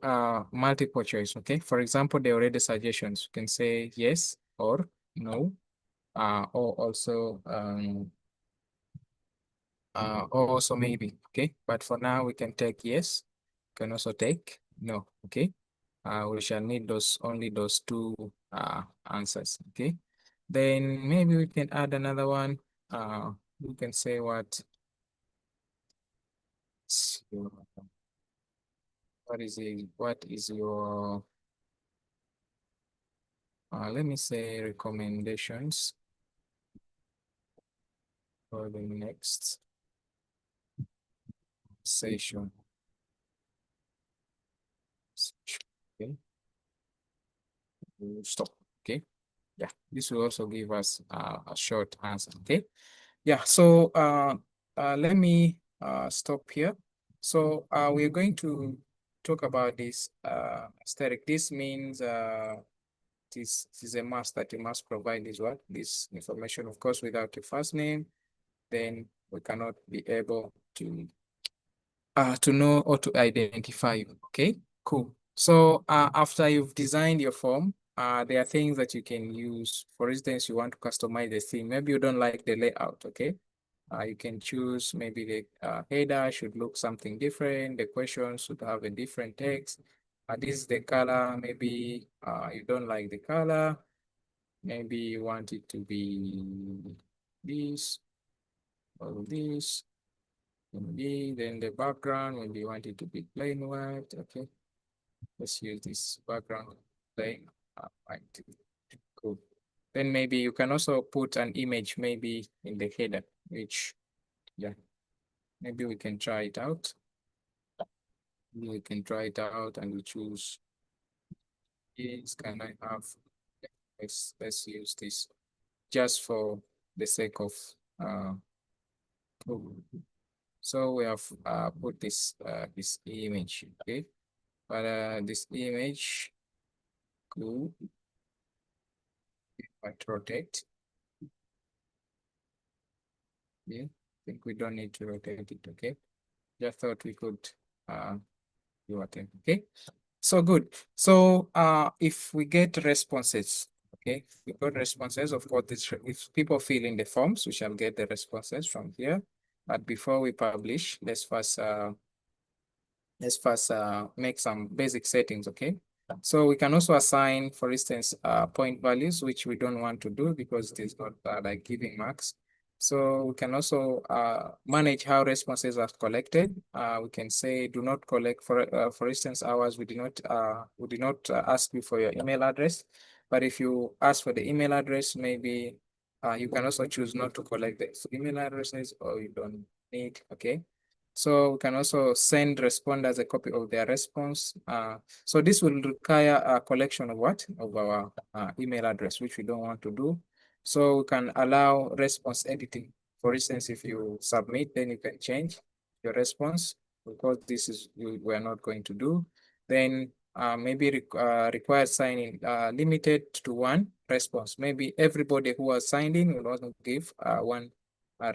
multiple choice. Okay. For example, they already suggestions. You can say yes or no. Or also maybe. Okay. But for now we can take yes. Can also take no. Okay. We shall need only those two answers. Okay. Then maybe we can add another one. We can say what is your let me say recommendations for the next session. Okay. We'll stop. Okay. Yeah, this will also give us a short answer. Okay. Yeah, so let me stop here. So we're going to talk about this aesthetic. This means this is a must that you must provide this information. Of course, without your first name, then we cannot be able to know or to identify you. Okay, cool. So after you've designed your form, there are things that you can use. For instance, you want to customize the theme. Maybe you don't like the layout. Okay, You can choose maybe the header should look something different. The question should have a different text. This is the color. Maybe you don't like the color. Maybe you want it to be this or this. Maybe then the background, maybe you want it to be plain white. Okay, let's use this background plain white. Cool. Then maybe you can also put an image maybe in the header, which, yeah, maybe we can try it out. We can try it out and we choose this. Can I have, let's use this just for the sake of Google. So we have put this image, okay? But this image, cool, might rotate. Yeah, I think we don't need to rotate it, okay? Just thought we could do a thing, okay? So good. So if we get responses, okay, we got responses, of course, this, if people fill in the forms, we shall get the responses from here. But before we publish, let's first make some basic settings, okay? So we can also assign, for instance, point values, which we don't want to do because it is not like giving marks. So we can also manage how responses are collected. We can say do not collect, for instance, hours. We did not ask you for your email address, but if you ask for the email address, maybe you can also choose not to collect the email addresses, or you don't need. Okay. So we can also send responders a copy of their response. So this will require a collection of what? Of our email address, which we don't want to do. So we can allow response editing. For instance, if you submit, then you can change your response because this is we're not going to do. Then maybe require signing limited to one response. Maybe everybody who has signed in will also give one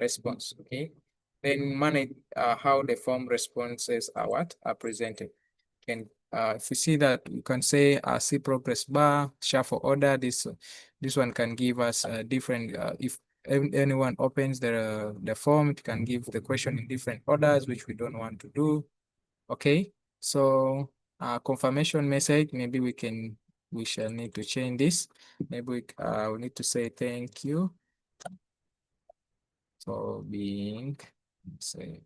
response. Okay. Then manage how the form responses are what are presented. And if you see that, you can say see progress bar, shuffle order. This one can give us different. If anyone opens the form, it can give the question in different orders, which we don't want to do. Okay, so confirmation message. Maybe we shall need to change this. Maybe we need to say thank you for being, say,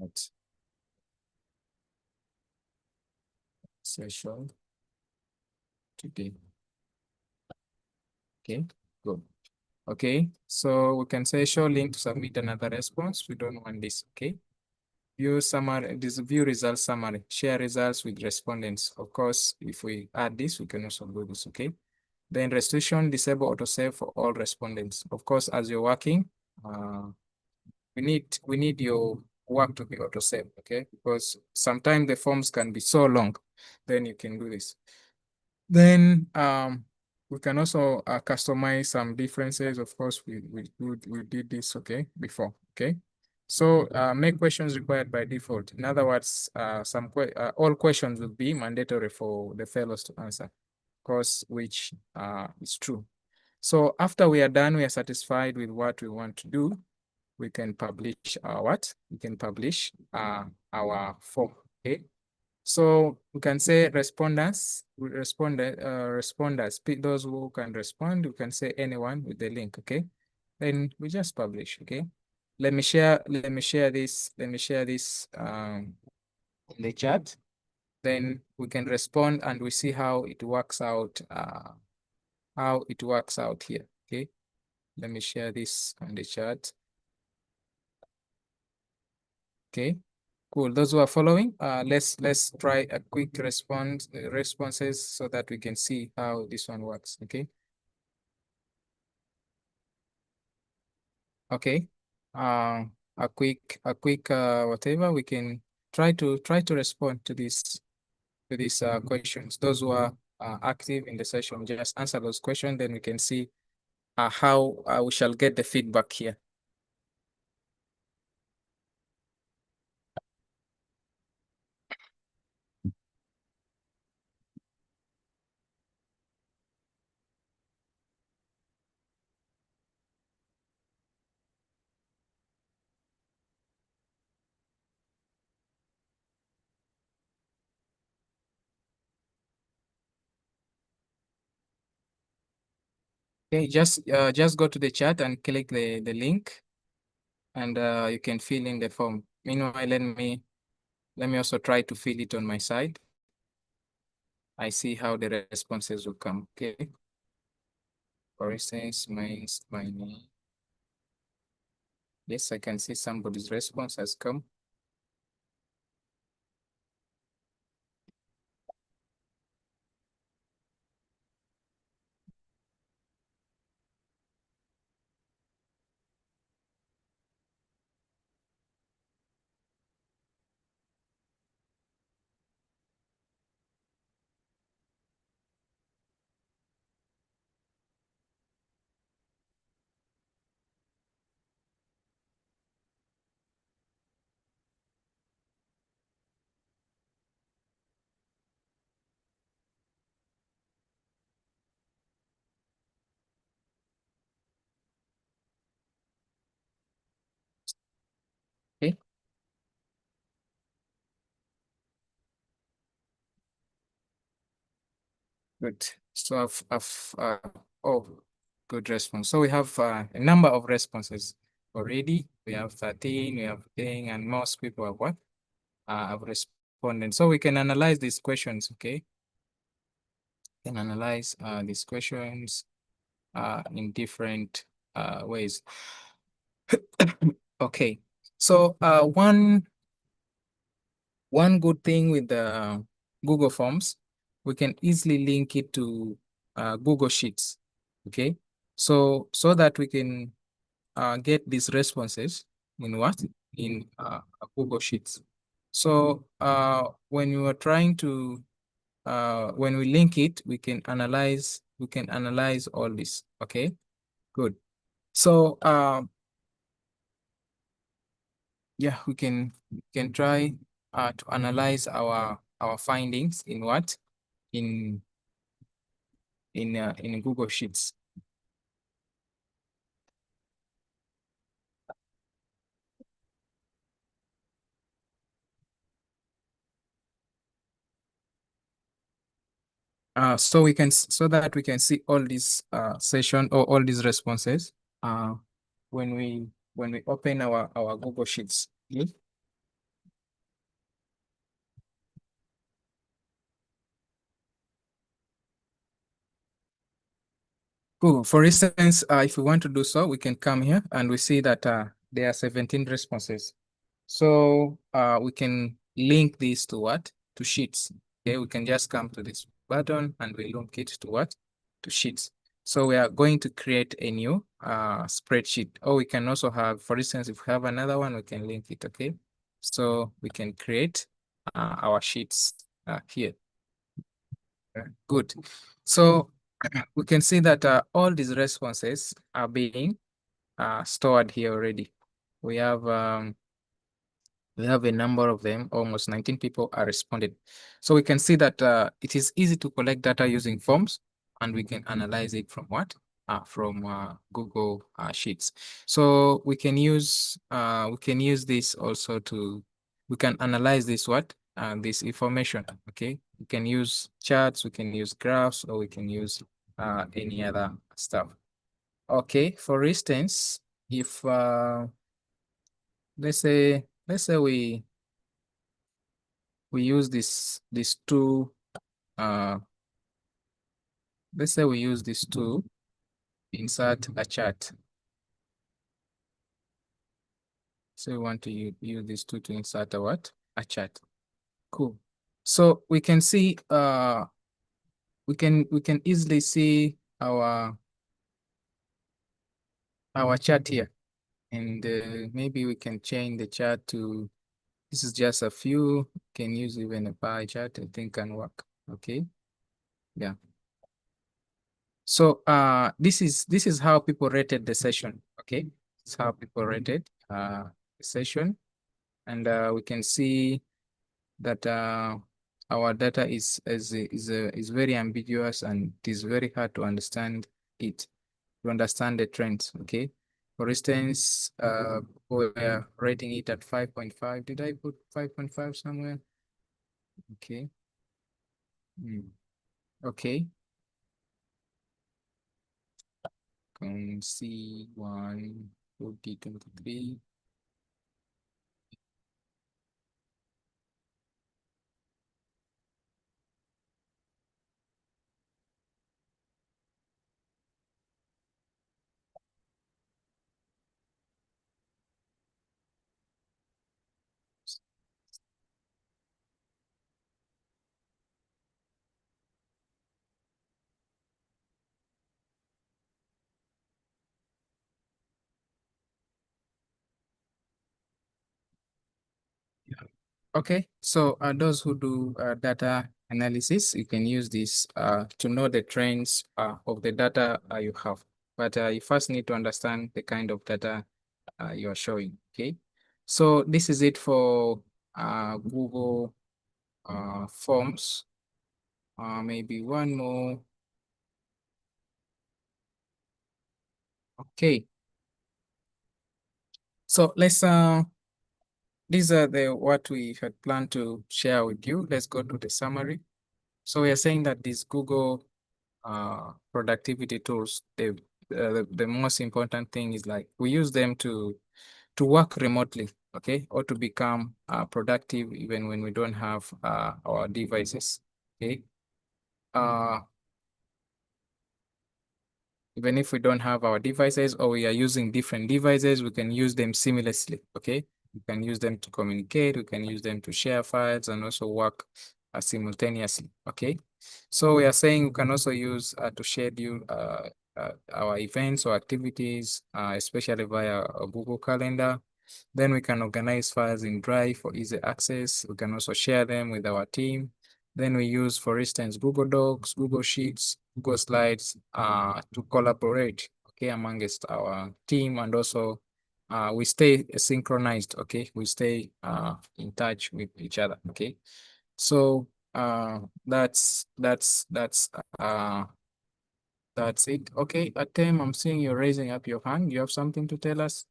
at session today. Okay, good. Okay, so we can say show link to submit another response. We don't want this. Okay, view summary, this view results summary, share results with respondents. Of course, if we add this, we can also do this. Okay, then restriction disable autosave for all respondents. Of course, as you're working, we need your work to be autosave. Okay, because sometimes the forms can be so long, then you can do this. Then we can also customize some differences. Of course, we did this, okay, before. Okay, so make questions required by default. In other words, all questions will be mandatory for the fellows to answer, course, which is true. So after we are done, we are satisfied with what we want to do, we can publish our what? We can publish our form. Okay. So we can say responders, those who can respond, we can say anyone with the link, okay? Then we just publish, okay? Let me share this in the chat. Then we can respond and we see how it works out, here, okay? Let me share this on the chat. Okay. Cool. Those who are following, let's try a quick responses so that we can see how this one works. Okay. Okay. A quick whatever, we can try to respond to these questions. Those who are active in the session, just answer those questions, then we can see how we shall get the feedback here. Okay, just go to the chat and click the link, and you can fill in the form. Meanwhile, let me also try to fill it on my side. I see how the responses will come. Okay. For instance, my name. Yes, I can see somebody's response has come. Okay, good. So oh, good response. So we have a number of responses already. We have 13, we have 10, and most people have what? Have responded. So we can analyze these questions, okay? Can analyze these questions in different ways. Okay, so one good thing with the Google Forms, we can easily link it to Google Sheets. Okay, so that we can get these responses in what? In Google Sheets. So when you are trying to when we link it, we can analyze all this. Okay, good. So yeah, we can try to analyze our findings in what? In in Google Sheets. So that we can see all these session or all these responses uh when we open our Google Sheets. Okay? Cool. For instance, if we want to do so, we can come here and we see that there are 17 responses. So we can link this to what? To Sheets. Okay, we can just come to this button and we link it to what? To Sheets. So we are going to create a new spreadsheet. Or we can also have, for instance, if we have another one, we can link it, okay? So we can create our sheets here. Good. So we can see that all these responses are being stored here already. We have a number of them, almost 19 people are responded. So we can see that it is easy to collect data using forms, and we can analyze it from what? From Google Sheets. So we can use this also we can analyze this information, okay? We can use charts, we can use graphs, or we can use any other stuff. Okay, for instance, if let's say we use this tool. Let's say we use this tool to insert a chart. So we want to use this tool to insert a what? A chart. Cool. So we can see we can easily see our chart here. And maybe we can change the chart to, this is just a few, can use even a pie chart, I think can work. Okay. Yeah. So this is how people rated the session. Okay, this is how people rated the session, and we can see that our data is very ambiguous, and it is very hard to understand the trends. Okay, for instance, we're rating it at 5.5. Did I put 5.5 somewhere? Okay. Okay. on C1 2023. Okay, so those who do data analysis, you can use this to know the trends of the data you have. But you first need to understand the kind of data you are showing, okay? So this is it for Google Forms. Maybe one more. Okay. So let's these are the what we had planned to share with you. Let's go to the summary. So we are saying that these Google productivity tools, the most important thing is like we use them to work remotely, okay, or to become productive even when we don't have our devices, okay. Even if we don't have our devices or we are using different devices, we can use them seamlessly, okay? We can use them to communicate, we can use them to share files and also work simultaneously, okay? So we are saying we can also use to schedule our events or activities, especially via a Google Calendar. Then we can organize files in Drive for easy access. We can also share them with our team. Then we use, for instance, Google Docs, Google Sheets, Google Slides to collaborate, okay, amongst our team, and also we stay synchronized, okay? We stay in touch with each other, okay? So that's it. Okay, Atem, I'm seeing you're raising up your hand. You have something to tell us?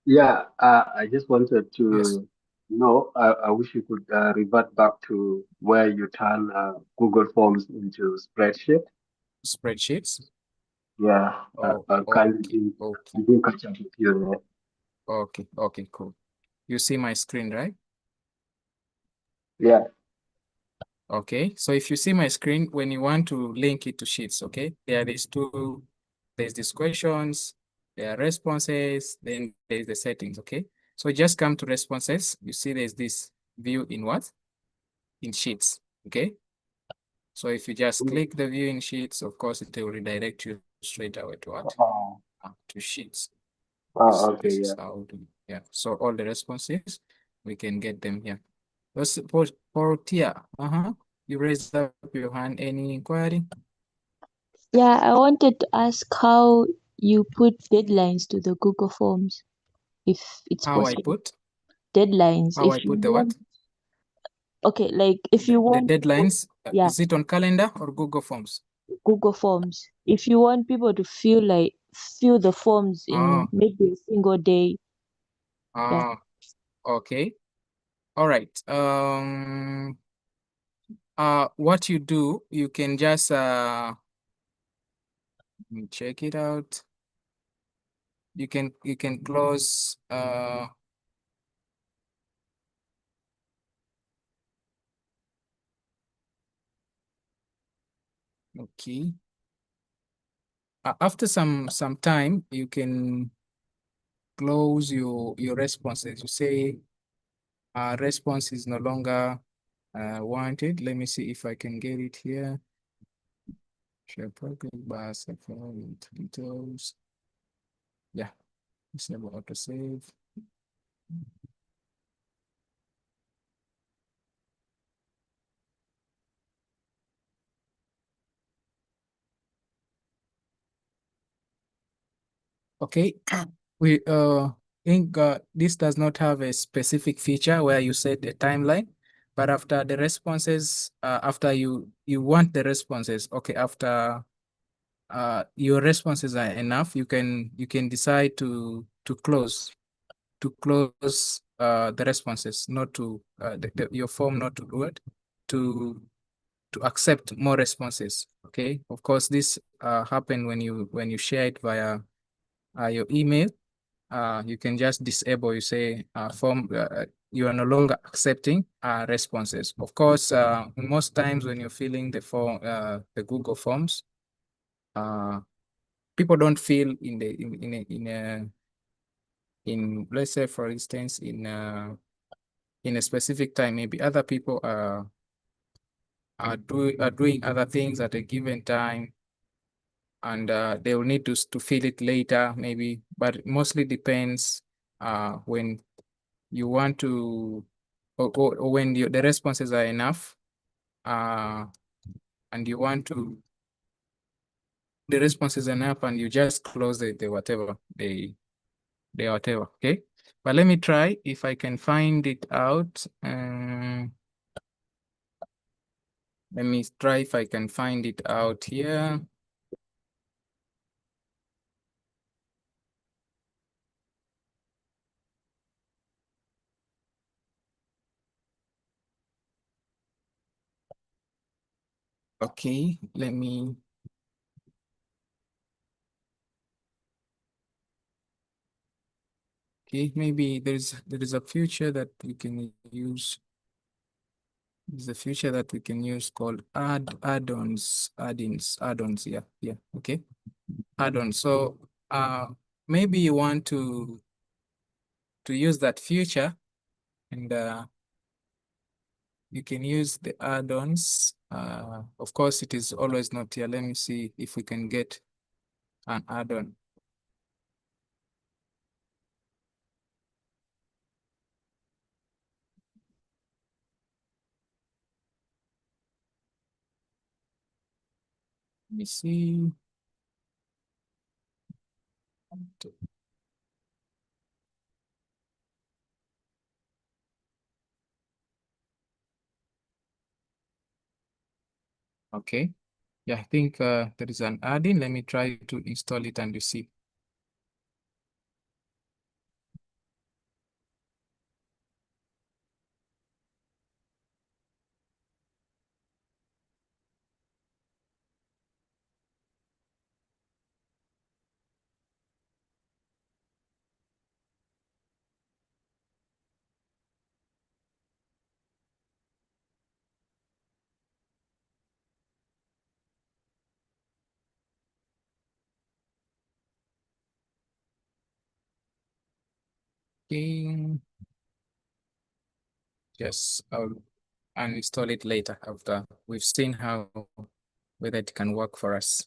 Yeah, I just wanted Yes, to know. I wish you could revert back to where you turn Google Forms into spreadsheet. spreadsheets. Yeah, Oh, I kind of okay, okay, didn't catch up with you there. okay, cool. You see my screen, right? Yeah. Okay, so if you see my screen, when you want to link it to Sheets, okay, there's these questions, there are responses, then there's the settings, okay? So just come to responses, you see there's this view in what? In Sheets, okay? So if you just click the view in Sheets, of course, it will redirect you straight away to what? Oh, To Sheets. okay, This is yeah. how to, yeah. So all the responses, we can get them here. Let's for Tia. You raised up your hand. Any inquiry? Yeah, I wanted to ask how you put deadlines to the Google Forms, if it's How I possible. put Deadlines, how I if you put the want, what? okay, like if you The want people, deadlines. yeah, Is it on calendar or Google Forms? Google Forms. If you want people to fill the forms in Ah, maybe a single day, yeah. ah, okay. All right. What you do, you can just let me check it out. You can close okay. After some time, you can close your responses. You say response is no longer wanted. Let me see if I can get it here. Share progress by details. Yeah, disable autosave. Okay, we think this does not have a specific feature where you set a timeline, but after the responses, after you want the responses, okay, after your responses are enough, you can decide to close the responses, not to your form not to do it, to to accept more responses. Okay, of course, this happen when you share it via your email. You can just disable. You say form. You are no longer accepting responses. Of course, most times when you're filling the form, the Google Forms, people don't fill in the in let's say for instance in a specific time. Maybe other people are doing other things at a given time, and they will need to fill it later maybe, but it mostly depends when you want to, or when the responses are enough, and you want to, the responses are enough, and you just close the whatever the whatever. Okay, but let me try if I can find it out. Let me try if I can find it out here. Okay, let me. Okay, maybe there is a feature that we can use. There's a feature that we can use called add-ons. Yeah, okay. Add-ons. So maybe you want to use that feature, and you can use the add-ons. Of course, it is always not here. Let me see if we can get an add-on. Let me see. Okay. Yeah, I think there is an add-in. Let me try to install it and you see. Okay. Yes, I'll uninstall it later after we've seen how whether it can work for us.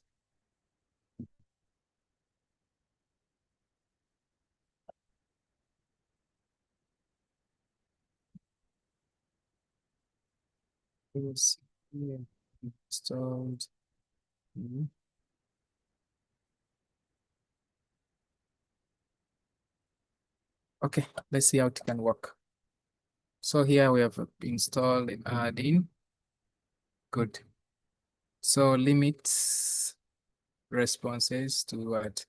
Yes, yeah, installed. Mhm. Okay, let's see how it can work. So here we have installed an add-in. Good. So limits responses to what?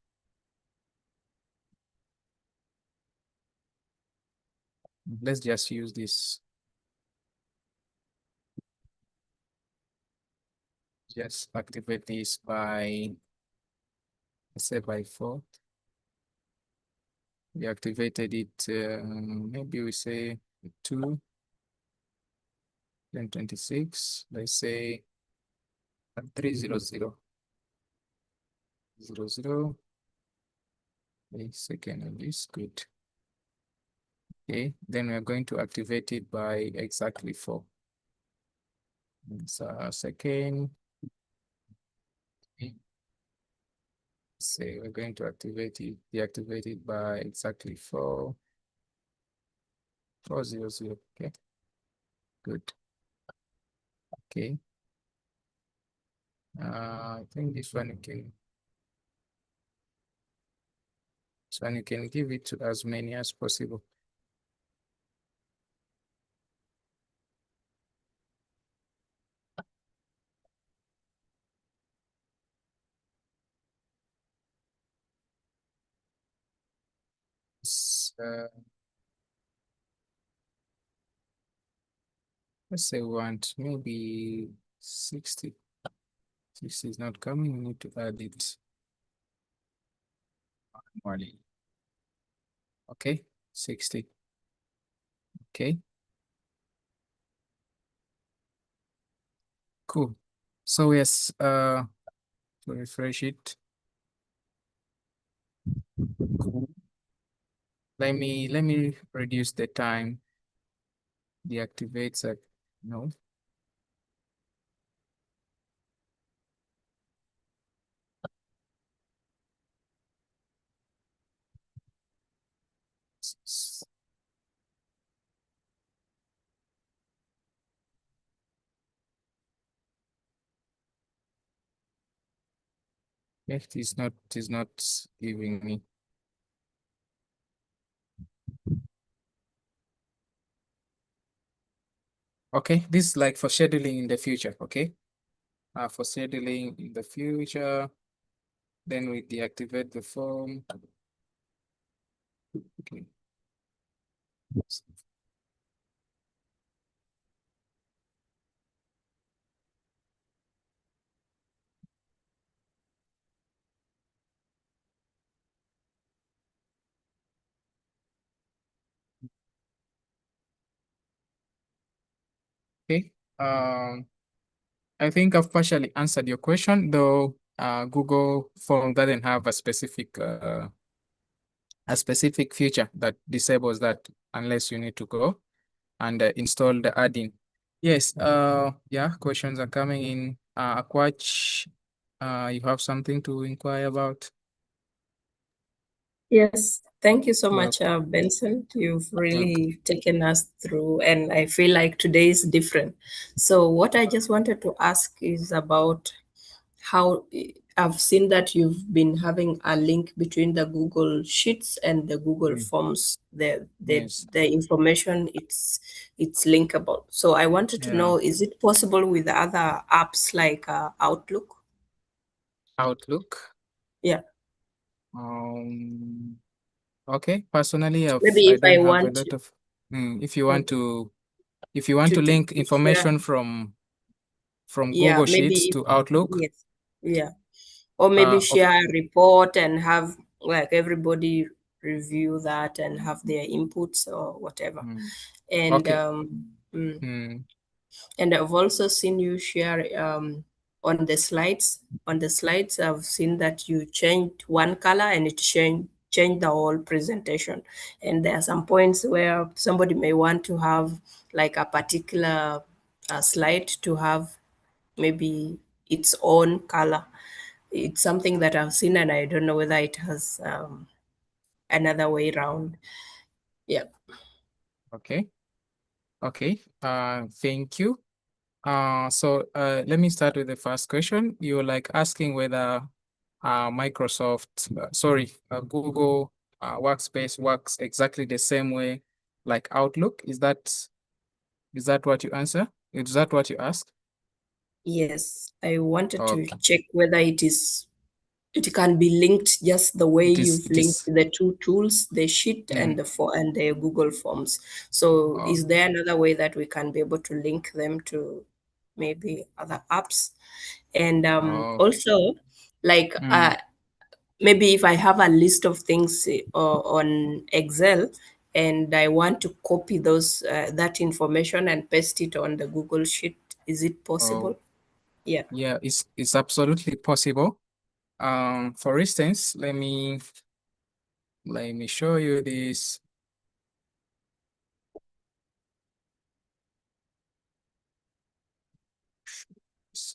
Let's just use this. Just activate this by, let's say by 4. We activated it, maybe we say 2, then 26, let's say 300. 00. A second of this, good. Okay, then we're going to activate it by exactly 4. So second. Okay. Say we're going to activate it, deactivate it by exactly 400. Okay, good. Okay. I think this one you can give it to as many as possible. Uh, let's say we want maybe 60. 60 is not coming. We need to add it manually. Okay, 60. Okay. Cool. So yes, to refresh it. Cool. Let me reduce the time. Deactivates no. It is not giving me. Okay, this is like for scheduling in the future, okay? For scheduling in the future, then we deactivate the form. Okay. Okay. I think I've partially answered your question, though Google Form doesn't have a specific feature that disables that unless you need to go and install the add-in. Yes, yeah, questions are coming in. Akwach, you have something to inquire about? Yes, thank you so Well, much, Benson. You've really taken us through, and I feel like today is different. So, what I just wanted to ask is about how I've seen that you've been having a link between the Google Sheets and the Google Forms. Yes. The information it's linkable. So, I wanted to Yeah. know: is it possible with other apps like Outlook? Outlook. Yeah. Okay. Personally, Maybe I if I don't have a want lot to, of. If you want to link to share. information from Yeah, Google maybe Sheets to Outlook, yes, yeah, or maybe of share a report and have like everybody review that and have their inputs or whatever. And okay. mm, Mm, and I've also seen you share on the slides. On the slides, I've seen that you changed one color and it changed the whole presentation. And there are some points where somebody may want to have like a particular slide to have maybe its own color. It's something that I've seen, and I don't know whether it has another way around. Yeah. okay. Okay. Thank you. So let me start with the first question. You were like asking whether Google Workspace works exactly the same way like Outlook. Is that what you answer? Is that what you ask? Yes, I wanted to Okay. check whether it can be linked just the way It is. you've It linked is. the two tools, the sheet and the Google Forms. So is there another way that we can be able to link them to maybe other apps? And also, like maybe if I have a list of things on Excel and I want to copy that information and paste it on the Google Sheet, is it possible? Yeah. Yeah, it's absolutely possible. For instance, let me show you this.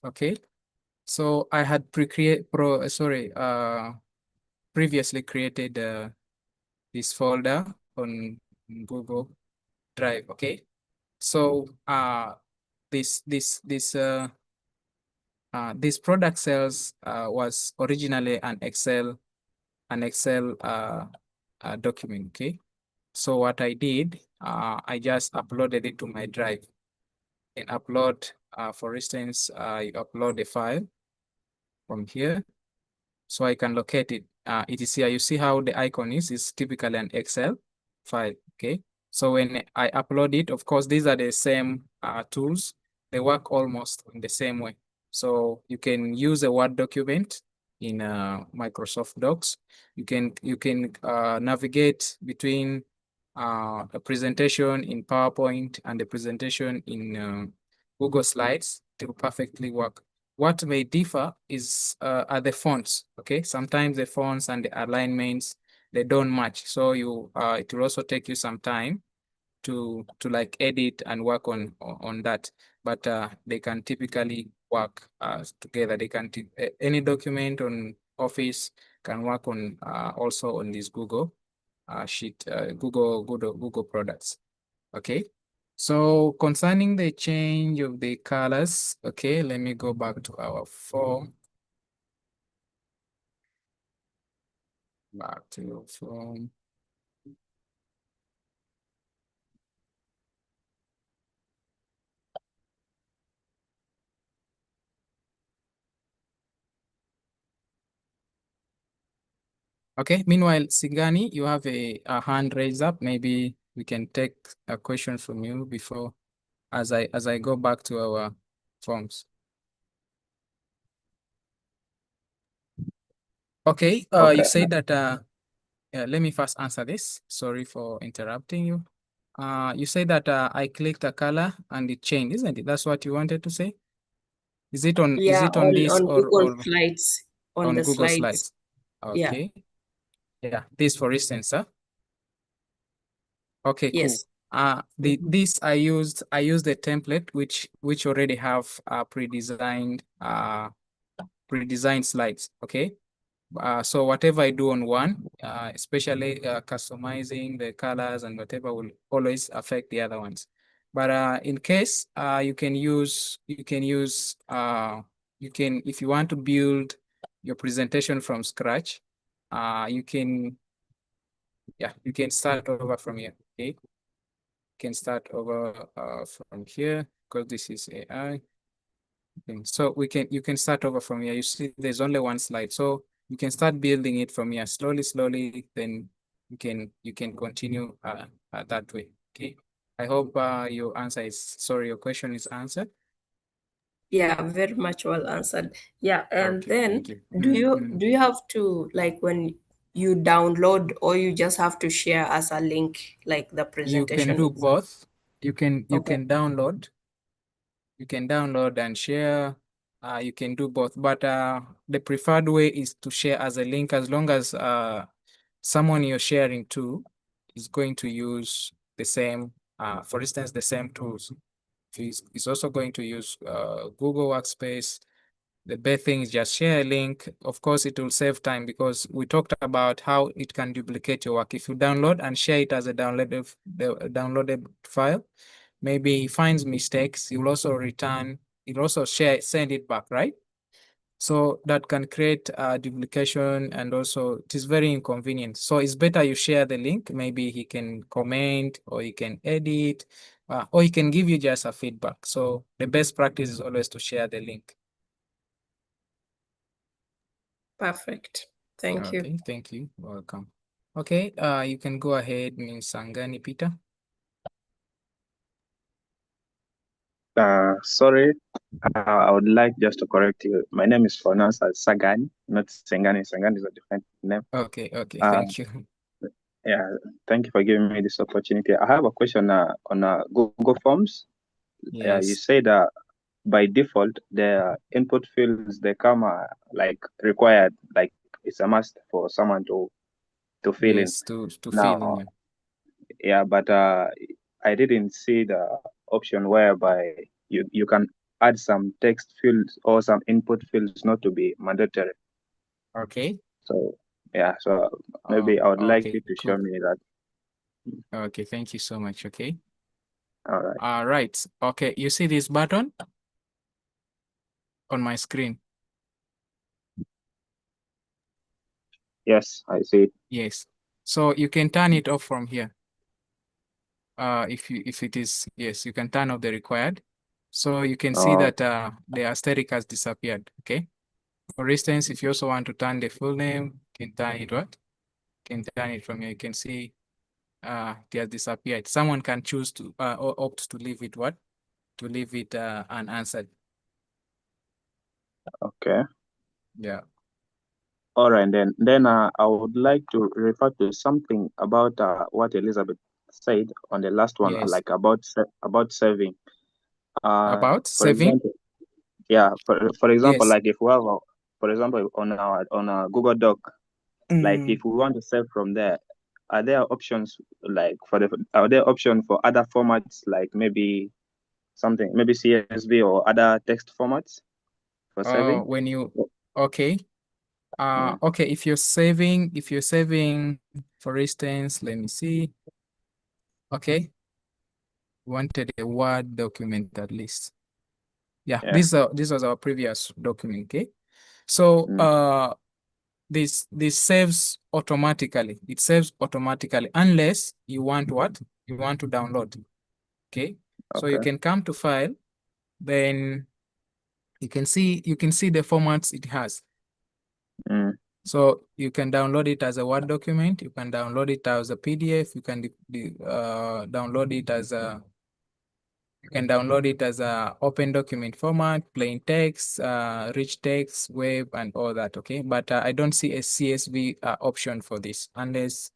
Okay. So I had previously created this folder on Google Drive. Okay. So this product sales was originally an Excel document. Okay. So what I did, I just uploaded it to my drive. And upload, for instance, you upload a file from here, so I can locate it. It is here. You see how the icon is typically an Excel file. Okay. So when I upload it, of course, these are the same tools they work almost in the same way. So you can use a Word document in Microsoft Docs. You can navigate between a presentation in PowerPoint and a presentation in Google Slides. It will perfectly work. What may differ is are the fonts. Okay, sometimes the fonts and the alignments, they don't match. So you it will also take you some time to like edit and work on that, but they can typically work together. They can any document on Office can work on also on this Google sheet, Google products. Okay, so concerning the change of the colors, okay, let me go back to our form. Back to your form. Okay, meanwhile, Sigani, you have a hand raised up. Maybe we can take a question from you before as I go back to our forms. Okay, Okay. you say that yeah, let me first answer this. Sorry for interrupting you. You say that I clicked a color and it changed, isn't it? That's what you wanted to say? Is it on this on or Google Slides, on the Google slides. Slides? Okay. Yeah, this for instance, huh? Okay, cool. Yes. This I used the template which already have pre-designed slides. Okay. So whatever I do on one, especially customizing the colors and whatever will always affect the other ones. But in case you can use if you want to build your presentation from scratch, you can start over from here. Okay, you can start over from here because this is AI. Okay. So you can start over from here. You see there's only one slide. So you can start building it from here slowly, then you can continue that way. Okay. I hope your question is answered. Yeah, very much well answered. Yeah, and Okay, then thank you. do you have to, like, when you download, or you just have to share as a link, like the You can presentation do is? both. You can Okay. download. You can download and share. You can do both, but the preferred way is to share as a link, as long as someone you're sharing to is going to use the same, for instance, the same tools. If he's also going to use Google Workspace, the best thing is just share a link. Of course, it will save time because we talked about how it can duplicate your work. If you download and share it as a downloaded file, maybe he finds mistakes. He will also he'll also send it back, right? So that can create duplication, and also it is very inconvenient. So it's better you share the link. Maybe he can comment, or he can edit, or he can give you just a feedback. So the best practice is always to share the link. Perfect. Thank you. Okay, thank you. Welcome. Okay, you can go ahead, Ms. Sangani Peter. Sorry, I would like just to correct you. My name is pronounced as Sagani, not Sengani. Sengani is a different name. Okay, Uh, thank you. Yeah, thank you for giving me this opportunity. I have a question on Google Forms. You Yes, say that by default, the input fields, they come like required, like it's a must for someone to fill in. yes, to fill in. Now, yeah, but I didn't see the option whereby you can add some text fields or some input fields not to be mandatory. Okay. So yeah, so maybe I would like Okay, you to cool. show me that. Okay, thank you so much. Okay. All right. All right. Okay, you see this button on my screen? Yes, I see it. Yes. So you can turn it off from here. If it is, yes, you can turn off the required. So you can see that the asterisk has disappeared. Okay. For instance, if you also want to turn the full name, you can turn it what? You can turn it from here. You can see it has disappeared. Someone can choose to or opt to leave it what? leave it unanswered. Okay. Yeah. All right, then I would like to refer to something about what Elizabeth said on the last one, Yes. like about saving. About For saving? example, yeah, for example, Yes. like if we have for example, on our Google Doc, like if we want to save from there, are there options like are there options for other formats, like maybe something, maybe CSV or other text formats for saving? When you okay. Mm, Okay, if you're saving, for instance, let me see. Okay, wanted a Word document at least. Yeah, yeah. this was our previous document. Okay, so Mm, this saves automatically. It saves automatically unless you want what? You want to download. Okay, so you okay. can come to File, then you can see the formats it has. Mm, So you can download it as a Word document. You can download it as a PDF. You can download it as a open document format, plain text, rich text, web, and all that. Okay, but I don't see a CSV option for this, unless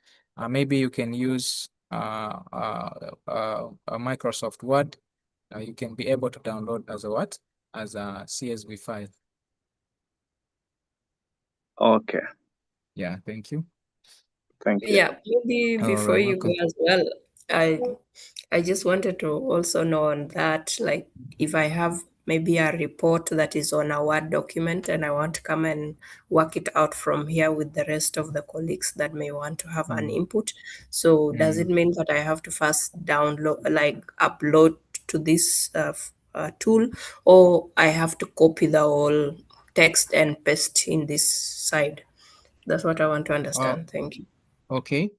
maybe you can use a Microsoft Word. You can be able to download as a what? As a CSV file. okay. Yeah, thank you. Thank you. Yeah, maybe All before right, you go welcome. as well, I I just wanted to also know on that, like if I have maybe a report that is on a Word document and I want to come and work it out from here with the rest of the colleagues that may want to have an input. So does it mean that I have to first download, like upload to this tool, or I have to copy the whole text and paste in this side? That's what I want to understand. Thank you. Okay.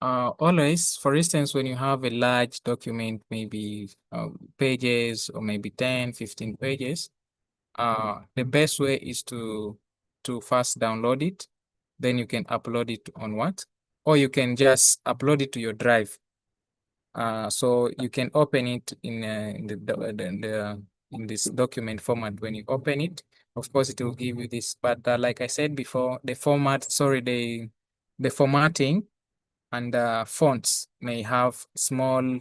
Always, for instance, when you have a large document, maybe pages or maybe 10, 15 pages, the best way is to first download it, then you can upload it on what? Or you can just upload it to your drive. So you can open it in in this document format. When you open it, of course, it will give you this. But like I said before, the formatting and fonts may have small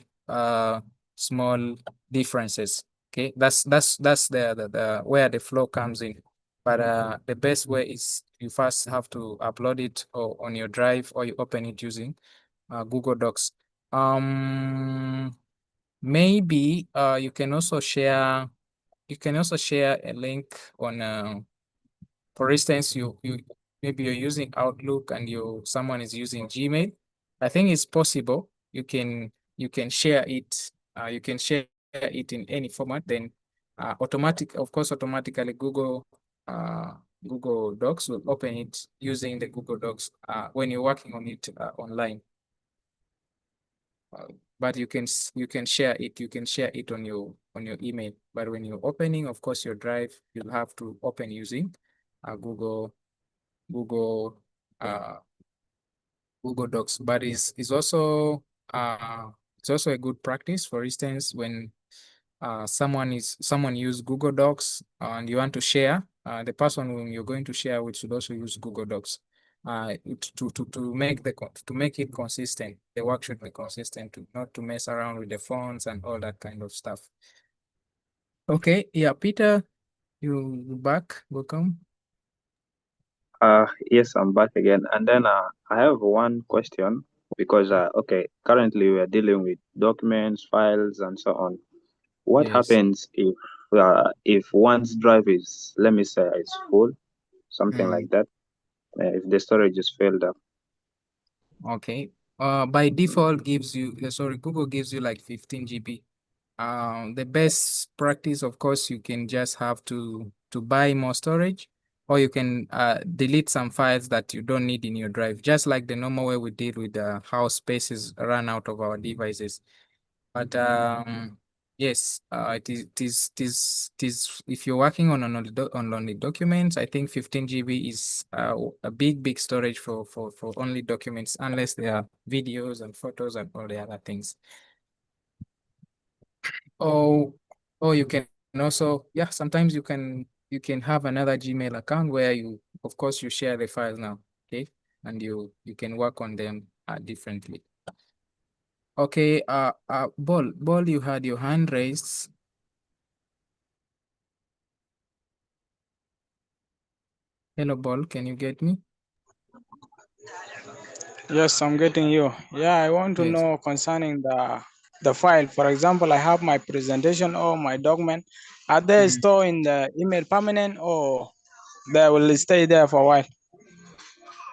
differences. Okay, that's the where the flow comes in. But the best way is you first have to upload it or on your drive, or you open it using Google Docs. Maybe you can also share a link on for instance, you maybe you're using Outlook and someone is using Gmail. I think it's possible. You can share it. You can share it in any format. Then automatically Google Docs will open it using the Google Docs when you're working on it online. But you can share it. You can share it on your email. But when you're opening, of course, your drive, you'll have to open using Google Google uh, Google Docs. But it's also a good practice. For instance, when someone use Google Docs and you want to share, the person whom you're going to share with should also use Google Docs. To make it consistent, the work should be consistent, not to mess around with the fonts and all that kind of stuff. Okay, yeah, Peter, you back? Welcome. Yes, I'm back again. And then I have one question because okay, currently we are dealing with documents, files, and so on. What Yes. happens if one's drive is, let me say, it's full, something like that, if the storage is filled up? Okay. By default gives you, sorry, Google gives you like 15 GB. The best practice, of course, you can just have to buy more storage, or you can delete some files that you don't need in your drive, just like the normal way we did with how spaces run out of our devices. But yes, it is if you're working on only documents, I think 15 GB is a big storage for only documents, unless there are videos and photos and all the other things. Oh, or you can also, yeah, sometimes you can have another Gmail account where you, of course, you share the files now, okay? And you can work on them differently. Okay, Ball, you had your hand raised. Hello, Ball, can you get me? Yes, I'm getting you. Yeah, I want to Yes. know concerning the file. For example, I have my presentation or my document. Are they stored in the email permanent or they will stay there for a while?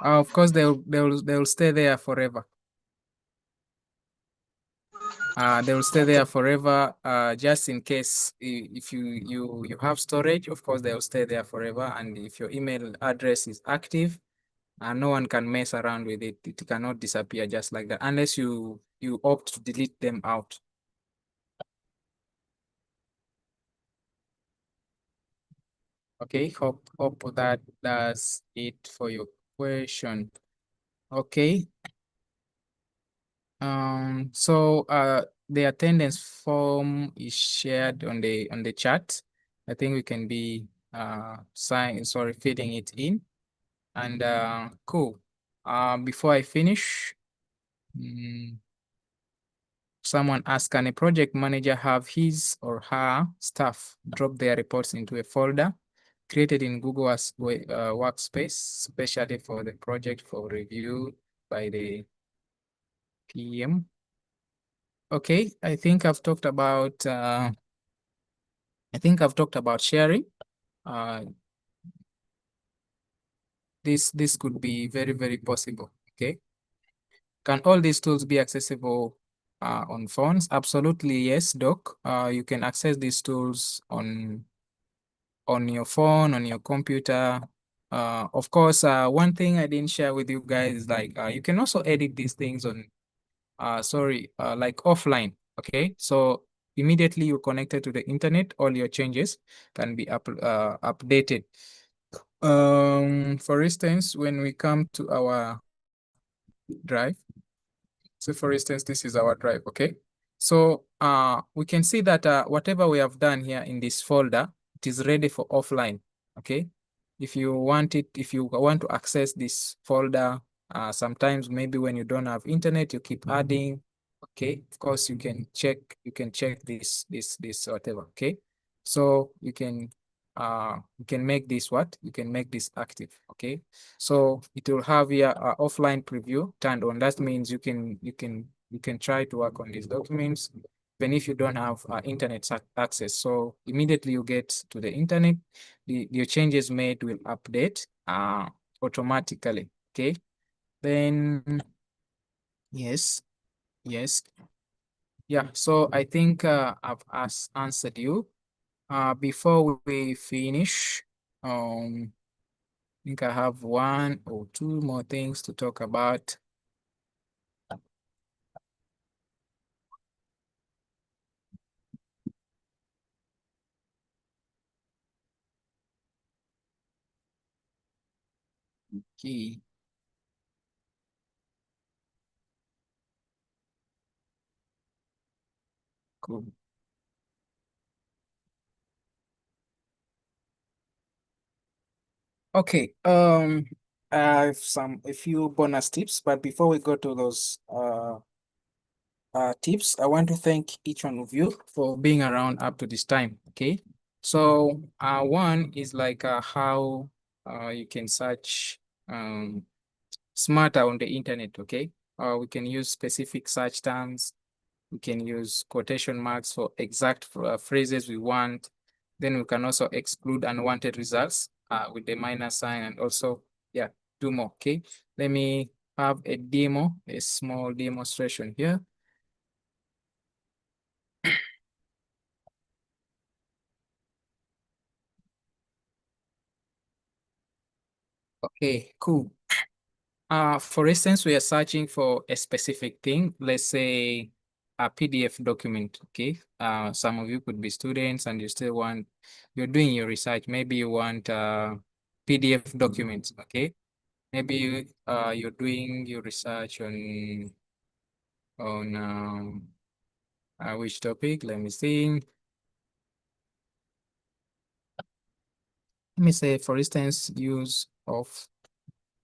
Of course, they'll stay there forever. They will stay there forever. Just in case if you have storage, of course they will stay there forever. And if your email address is active, no one can mess around with it. It cannot disappear just like that unless you opt to delete them out. Okay, hope that does it for your question. Okay. So the attendance form is shared on the chat. I think we can be feeding it in. And cool. Before I finish, someone asked, can a project manager have his or her staff drop their reports into a folder created in Google Workspace, especially for the project for review by the PM? Okay, I think I've talked about sharing. This could be very, very possible. Okay. Can all these tools be accessible on phones? Absolutely, yes, Doc. You can access these tools on your phone, on your computer. Of course, one thing I didn't share with you guys is like you can also edit these things on like offline. Okay, so immediately you're connected to the internet, all your changes can be updated. For instance, when we come to our drive, so for instance, this is our drive, okay? So we can see that whatever we have done here in this folder, it is ready for offline, okay? If you want to access this folder, sometimes maybe when you don't have internet, you keep adding, okay? Of course, you can check this whatever, okay? So you can make this you can make this active, okay? So it will have here offline preview turned on. That means you can try to work on these documents even if you don't have internet access. So immediately you get to the internet, your changes made will update automatically. Okay. Then yes. Yeah. So I think I've answered you. Before we finish, I think I have one or two more things to talk about. Okay. Cool. Okay. I have a few bonus tips, but before we go to those tips, I want to thank each one of you for being around up to this time. Okay. So one is like how you can search smarter on the internet. Okay. We can use specific search terms. We can use quotation marks for exact phrases we want. Then we can also exclude unwanted results with the minus sign, and also, yeah, do more. Okay, let me have a small demonstration here. Okay, cool. For instance, we are searching for a specific thing, let's say a PDF document, okay? Some of you could be students and you're doing your research. Maybe you want PDF documents, okay? Maybe you're doing your research on Which topic? Let me see. Let me say, for instance, use of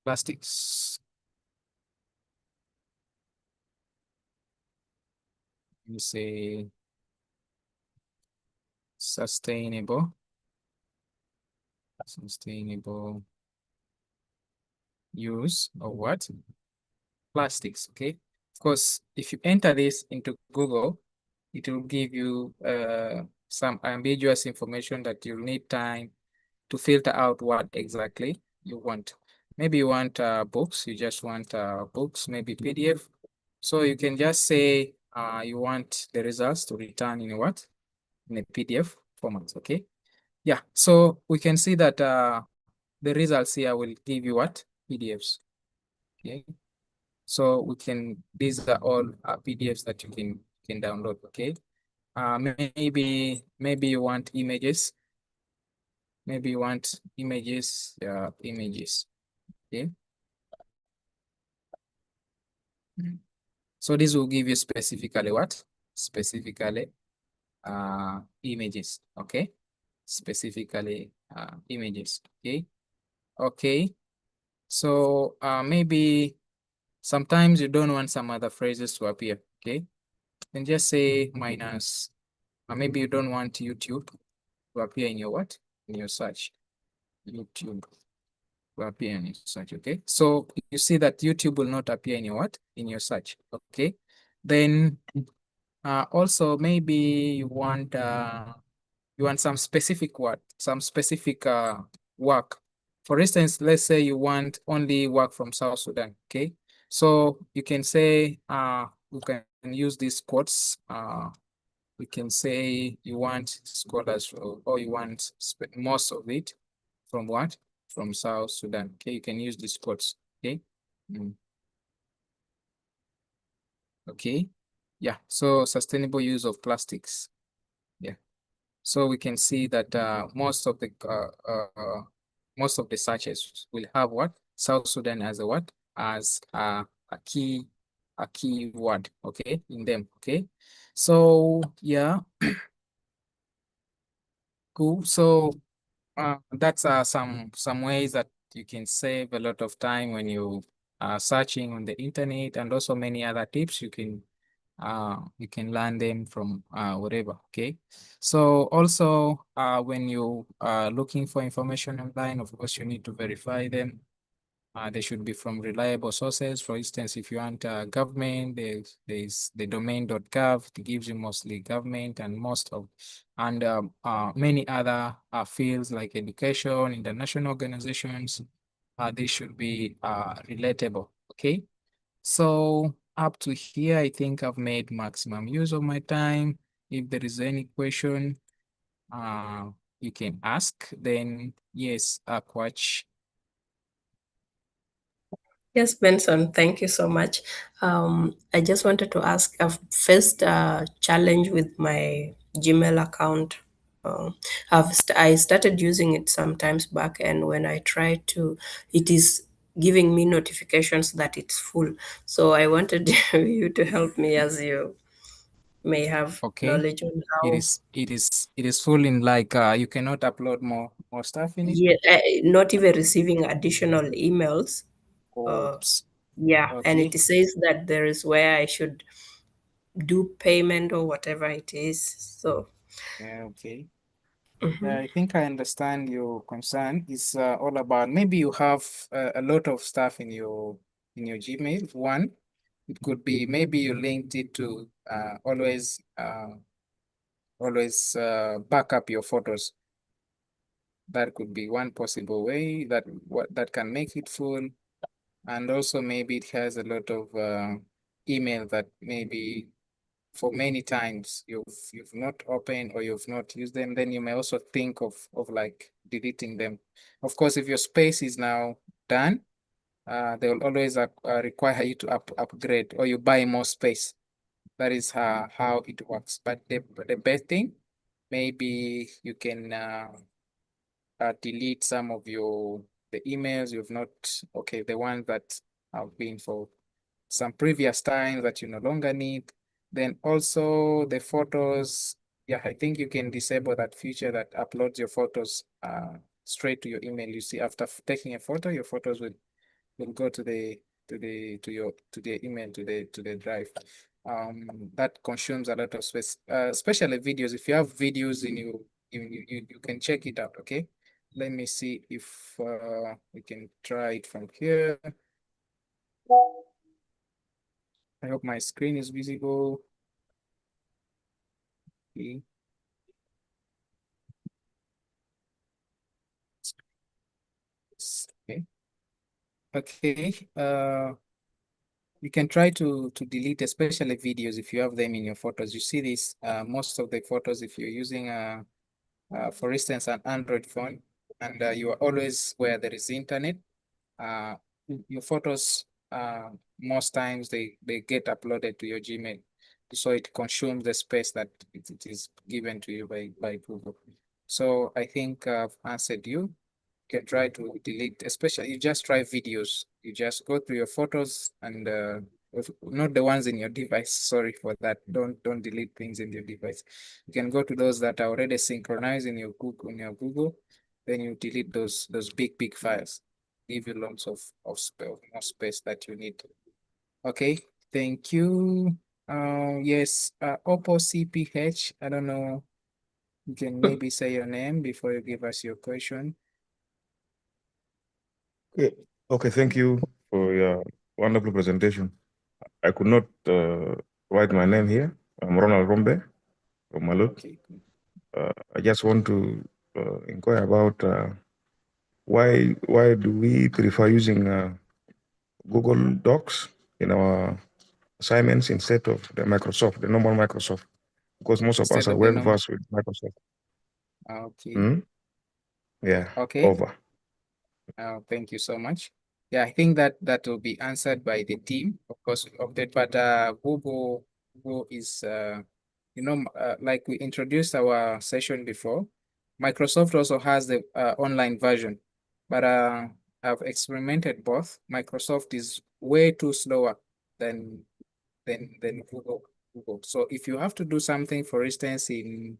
plastics. Let me say sustainable use of what? Plastics, okay? Of course, if you enter this into Google, it will give you some ambiguous information that you'll need time to filter out what exactly you want. Maybe you want books, you just want books, maybe PDF. So you can just say you want the results to return in what? In a PDF format, okay? Yeah, so we can see that the results here will give you what? PDFs, okay? So we can, these are all PDFs that you can download, okay? Maybe you want images. Maybe you want images, images, okay? So this will give you specifically what? Specifically images, okay? Specifically images, okay? Okay, so maybe sometimes you don't want some other phrases to appear, okay? Then just say minus, maybe you don't want YouTube to appear in your what? In your search, YouTube will appear in your search, okay? So you see that YouTube will not appear in your what? In your search, okay? Then also maybe you want some specific word, some specific work. For instance, let's say you want only work from South Sudan, okay? So you can say, you can use these quotes. We can say you want scholars or you want most of it from what? From South Sudan, okay? You can use these quotes, okay? Okay, yeah, so sustainable use of plastics, yeah. So we can see that most of the searches will have what? South Sudan as a what? As a key word, okay, in them, okay? So yeah, cool. So that's some ways that you can save a lot of time when you are searching on the internet, and also many other tips you can learn them from wherever, okay? So also when you are looking for information online, of course, you need to verify them. They should be from reliable sources. For instance, if you want government, there's the domain.gov. It gives you mostly government and many other fields like education, international organizations. They should be relatable, okay? So up to here, I think I've made maximum use of my time. If there is any question, you can ask. Then yes, Kwach. Yes, Benson, thank you so much. I just wanted to ask, I've faced a challenge with my Gmail account. I started using it sometimes back, and when I try to, it is giving me notifications that it's full. So I wanted you to help me, as you may have Okay. knowledge on how. It is full in, like you cannot upload more stuff in it. Yeah, not even receiving additional emails. Oops. Yeah, and Okay. it says that there is where I should do payment or whatever it is. So Yeah, okay. mhm. I think I understand your concern. It's all about, maybe you have a lot of stuff in your Gmail. One, it could be maybe you linked it to always back up your photos. That could be one possible way that can make it full. And also maybe it has a lot of email that maybe for many times you've not opened or you've not used them. Then you may also think of like deleting them. Of course, if your space is now done, they will always require you to upgrade, or you buy more space. That is how it works. But the best thing, maybe you can delete some of the emails you've not, okay, the ones that have been for some previous times that you no longer need. Then also the photos, yeah, I think you can disable that feature that uploads your photos straight to your email. You see, after taking a photo, your photos will go to the email, to the drive. That consumes a lot of space, especially videos. If you have videos in you can check it out. Okay, let me see if we can try it from here. I hope my screen is visible. Okay. Okay. Okay. You can try to delete, especially videos, if you have them in your photos. You see this, most of the photos, if you're using for instance, an Android phone, and you are always where there is internet, uh, your photos, most times they get uploaded to your Gmail. So it consumes the space that it is given to you by Google. So I think I've answered you. You can try to delete, especially you just try videos. You just go through your photos and not the ones in your device. Sorry for that. Don't delete things in your device. You can go to those that are already synchronized in your Google. Then you delete those big files. Give you lots of space, more space that you need. Okay, thank you. Yes, Oppo CPH. I don't know. You can maybe say your name before you give us your question. Okay. Okay, thank you for your wonderful presentation. I could not write my name here. I'm Ronald Rombe from Malut. Okay. I just want to inquire about why do we prefer using Google Docs in our assignments instead of the normal Microsoft, because most of us Instead are of the well normal. versed with Microsoft. Okay. Yeah. Okay. Over. Thank you so much. Yeah, I think that will be answered by the team, of course, of that. But Google is like we introduced our session before, Microsoft also has the online version, but I've experimented both. Microsoft is way too slower than than Google. So if you have to do something, for instance, in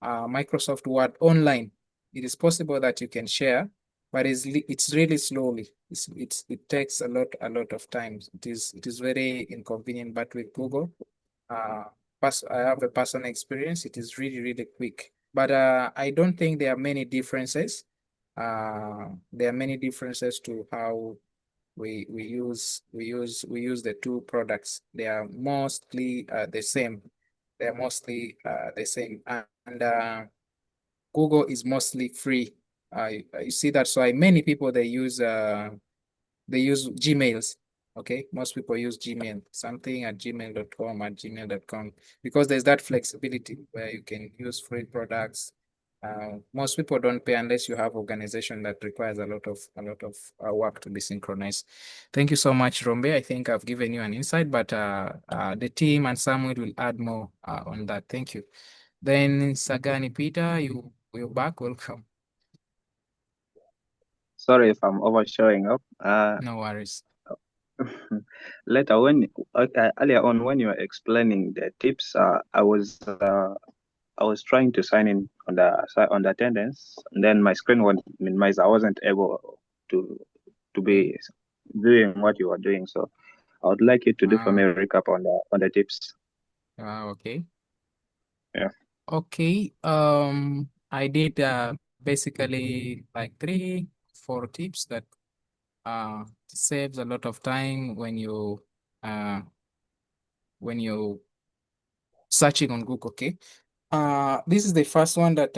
Microsoft Word online, it is possible that you can share, but it's really slowly. It takes a lot of time. It is very inconvenient. But with Google, uh, I have a personal experience. It is really quick. But I don't think there are many differences. There are many differences to how we use the two products. They are mostly the same. They are mostly the same. And Google is mostly free. You see that's why many people they use Gmails. Okay, most people use Gmail, something at gmail.com because there's that flexibility where you can use free products. Most people don't pay unless you have organization that requires a lot of work to be synchronized. Thank you so much, Rombe. I think I've given you an insight, but the team and Samuel will add more on that. Thank you. Then Sagani Peter, you're back. Welcome. Sorry if I'm over showing up. No worries. Later, earlier on when you were explaining the tips, I was trying to sign in on the attendance, and then my screen was minimized. I wasn't able to be doing what you were doing. So I would like you to do for me a recap on the tips. Okay. Yeah. Okay. I did basically like 3-4 tips that saves a lot of time when you searching on Google. Okay. This is the first one that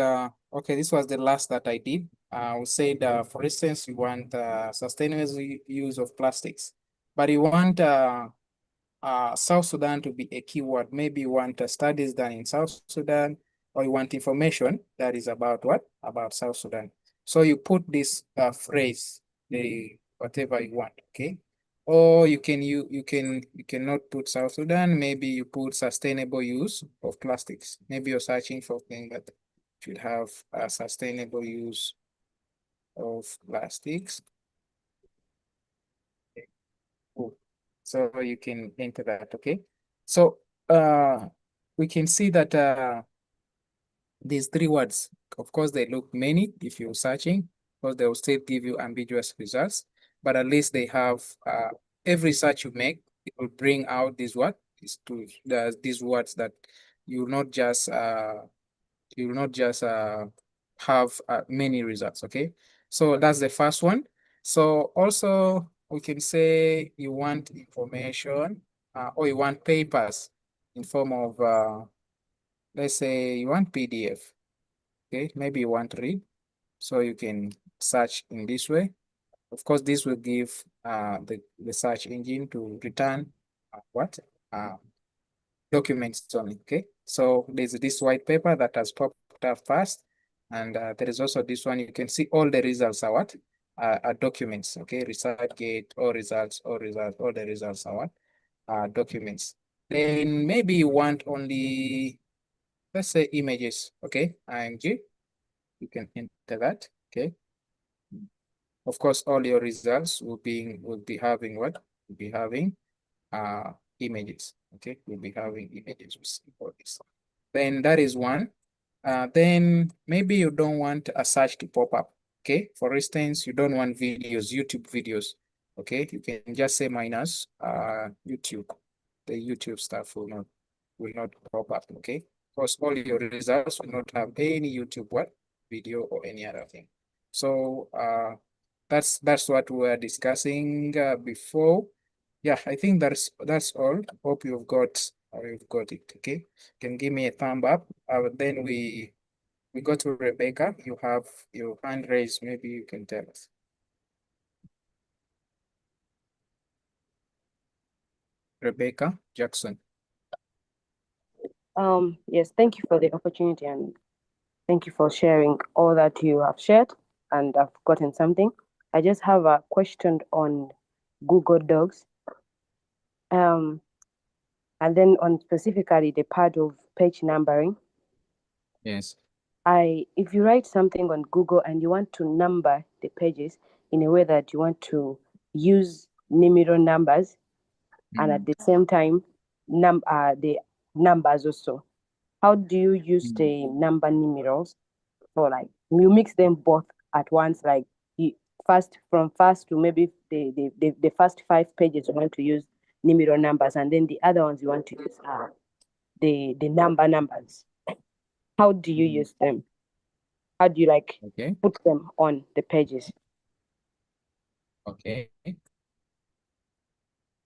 okay, this was the last that I did. We said for instance you want sustainable use of plastics, but you want South Sudan to be a keyword. Maybe you want studies done in South Sudan, or you want information that is about what? About South Sudan. So you put this phrase, the whatever you want, okay? Or you cannot put South Sudan. Maybe you put sustainable use of plastics. Maybe you're searching for things that should have a sustainable use of plastics. Cool. So you can enter that, okay? So we can see that these three words, of course, they look many if you're searching, because they will still give you ambiguous results, but at least they have every search you make, it will bring out these these words that you will not just have many results. Okay, so that's the first one. So also we can say you want information or you want papers in form of let's say you want PDF. Okay, maybe you want to read, so you can search in this way. Of course, this will give the search engine to return what documents only. Okay, so there's this white paper that has popped up first, and there is also this one. You can see all the results are what are documents. Okay, ResearchGate, all results, all the results are what documents. Then maybe you want only, let's say, images. Okay, IMG, you can enter that. Okay, of course, all your results will be having what will be having images. Okay, we'll be having images for this. Then that is one. Then maybe you don't want a search to pop up. Okay, for instance, you don't want videos, YouTube videos. Okay, you can just say minus YouTube. The YouTube stuff will not pop up. Okay, because all your results will not have any YouTube video or any other thing. So that's what we were discussing before. Yeah, I think that's all. Hope you've got it. Okay, can give me a thumb up. Then we go to Rebecca. You have your hand raised. Maybe you can tell us. Rebecca Jackson. Yes, thank you for the opportunity and thank you for sharing all that you have shared, and I've gotten something. I just have a question on Google Docs. And then on specifically the part of page numbering. Yes. If you write something on Google and you want to number the pages in a way that you want to use numeral numbers and at the same time the numbers also, how do you use the number numerals? So like you mix them both at once, like from first to maybe the first 5 pages you want to use numeral numbers, and then the other ones you want to use the numbers. How do you use them? How do you put them on the pages? Okay.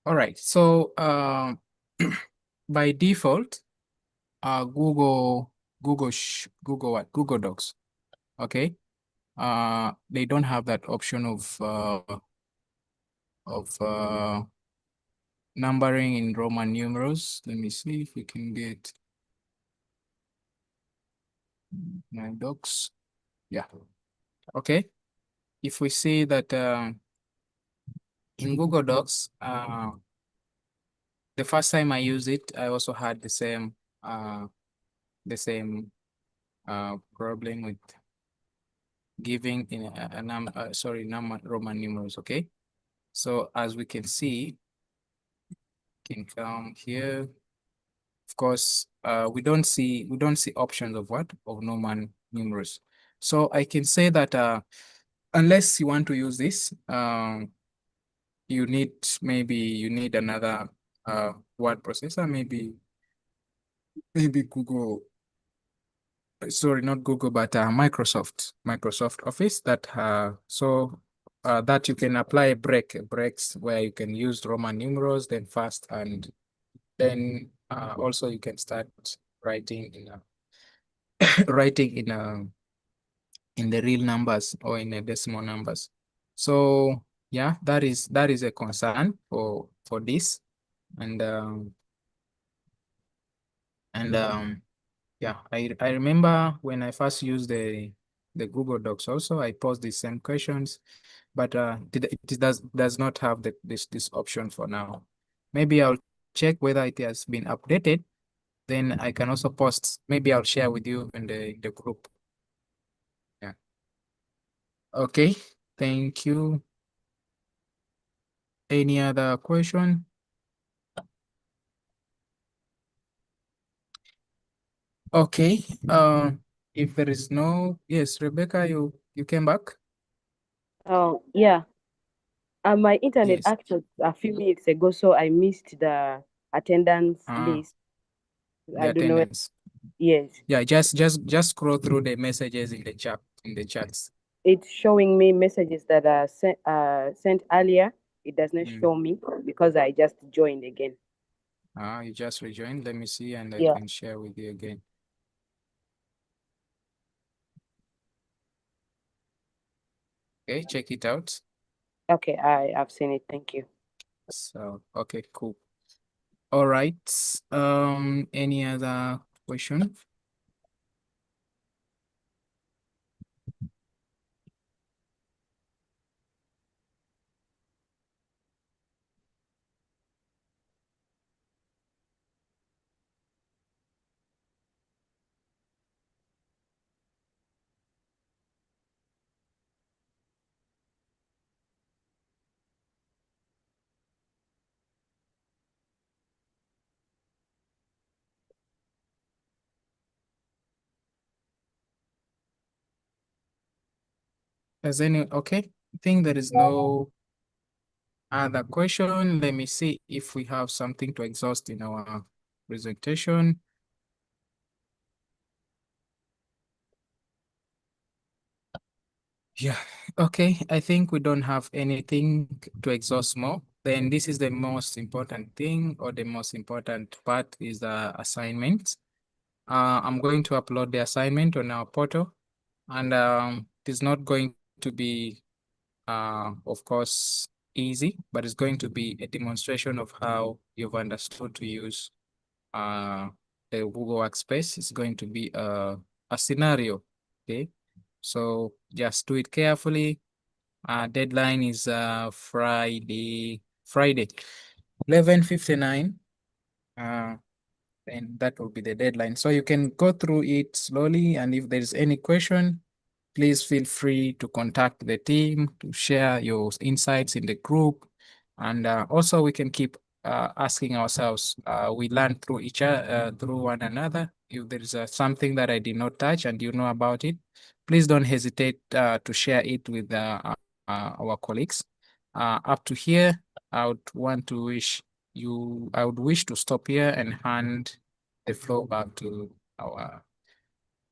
All right. So by default, Google Docs. Okay. They don't have that option of numbering in Roman numerals. Let me see if we can get my docs. Yeah. Okay. If we see that in Google Docs, the first time I used it, I also had the same problem with giving in Roman numerals. Okay. So as we can see, can come here. Of course, we don't see options of Roman numerals. So I can say that unless you want to use this, you need another word processor, maybe Google. Sorry, not Google, but Microsoft Office that that you can apply breaks where you can use Roman numerals, then fast, and then also you can start writing in in the real numbers or in the decimal numbers. So yeah, that is a concern for this, and yeah, I remember when I first used the Google Docs also, I posed the same questions, but it does not have this option for now. Maybe I'll check whether it has been updated. Then I can also post, maybe I'll share with you in the group. Yeah. Okay, thank you. Any other question? Okay. If there is no, yes, Rebecca, you came back? Oh, yeah. My internet Yes. actually a few minutes ago, so I missed the attendance Ah, list. the I don't know. attendance. Yes, Yeah, just scroll through the messages in the chats. it's showing me messages that are sent earlier. It does not Mm. show me because I just joined again. You just rejoined. Let me see, and I Yeah. can share with you again. Okay, check it out. Okay, I've seen it. Thank you. So, okay, cool. All right. Any other question? Has any, okay. I think there is no other question. Let me see if we have something to exhaust in our presentation. Yeah, okay. I think we don't have anything to exhaust more. Then this is the most important thing, or the most important part is the assignment. I'm going to upload the assignment on our portal, and it is not going to be, of course, easy, but it's going to be a demonstration of how you've understood to use the Google Workspace. It's going to be a scenario, okay? So just do it carefully. Deadline is Friday, 11:59. And that will be the deadline. So you can go through it slowly, and if there's any question, please feel free to contact the team to share your insights in the group. And also we can keep asking ourselves, we learn through each other, through one another. If there is something that I did not touch and you know about it, please don't hesitate to share it with our colleagues. Up to here, I would wish to stop here and hand the floor back to our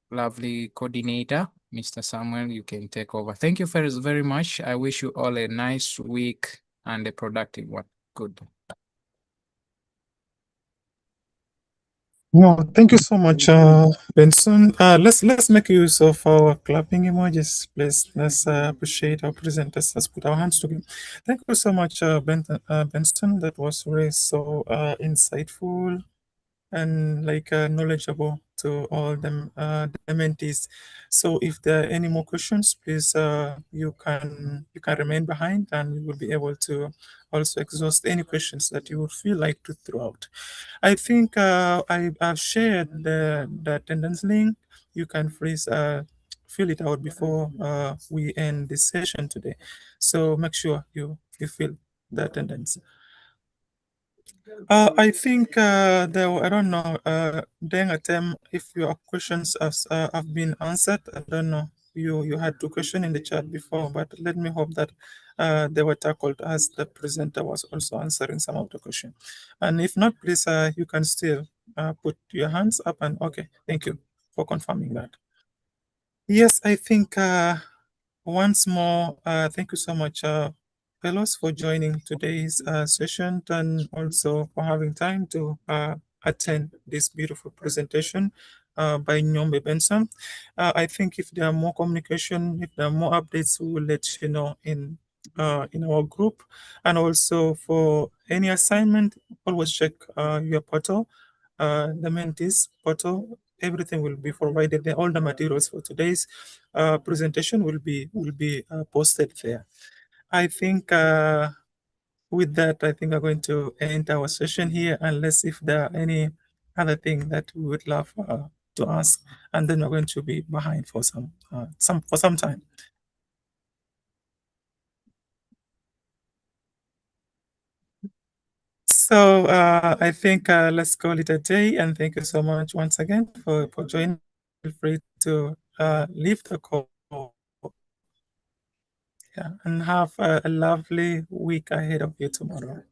lovely coordinator, Mr. Samuel. You can take over. Thank you very much. I wish you all a nice week and a productive one. Good. No, thank you so much, Benson. Let's make use of our clapping emojis, please. Let's appreciate our presenters. Let's put our hands together. Thank you so much, Benson. That was really so insightful and like knowledgeable to all them the mentees. So if there are any more questions, please you can remain behind, and we will be able to also exhaust any questions that you would feel like to throw out. I think I've shared the attendance link. You can please fill it out before we end this session today. So make sure you fill the attendance. I think I don't know, Deng Atem, if your questions have been answered. I don't know. You had two questions in the chat before, but let me hope that they were tackled as the presenter was also answering some of the questions. And if not, please, you can still put your hands up, and okay, thank you for confirming that. Yes, I think once more, thank you so much, fellows, for joining today's session, and also for having time to attend this beautiful presentation by Nyombe Benson. I think if there are more communication, if there are more updates, we will let you know in our group. And also for any assignment, always check your portal, the mentees portal. Everything will be provided there. All the materials for today's presentation will be posted there. I think with that, I think we're going to end our session here, unless if there are any other thing that we would love to ask, and then we're going to be behind for some time. So I think let's call it a day, and thank you so much once again for joining. Feel free to leave the call. Yeah, and have a lovely week ahead of you tomorrow.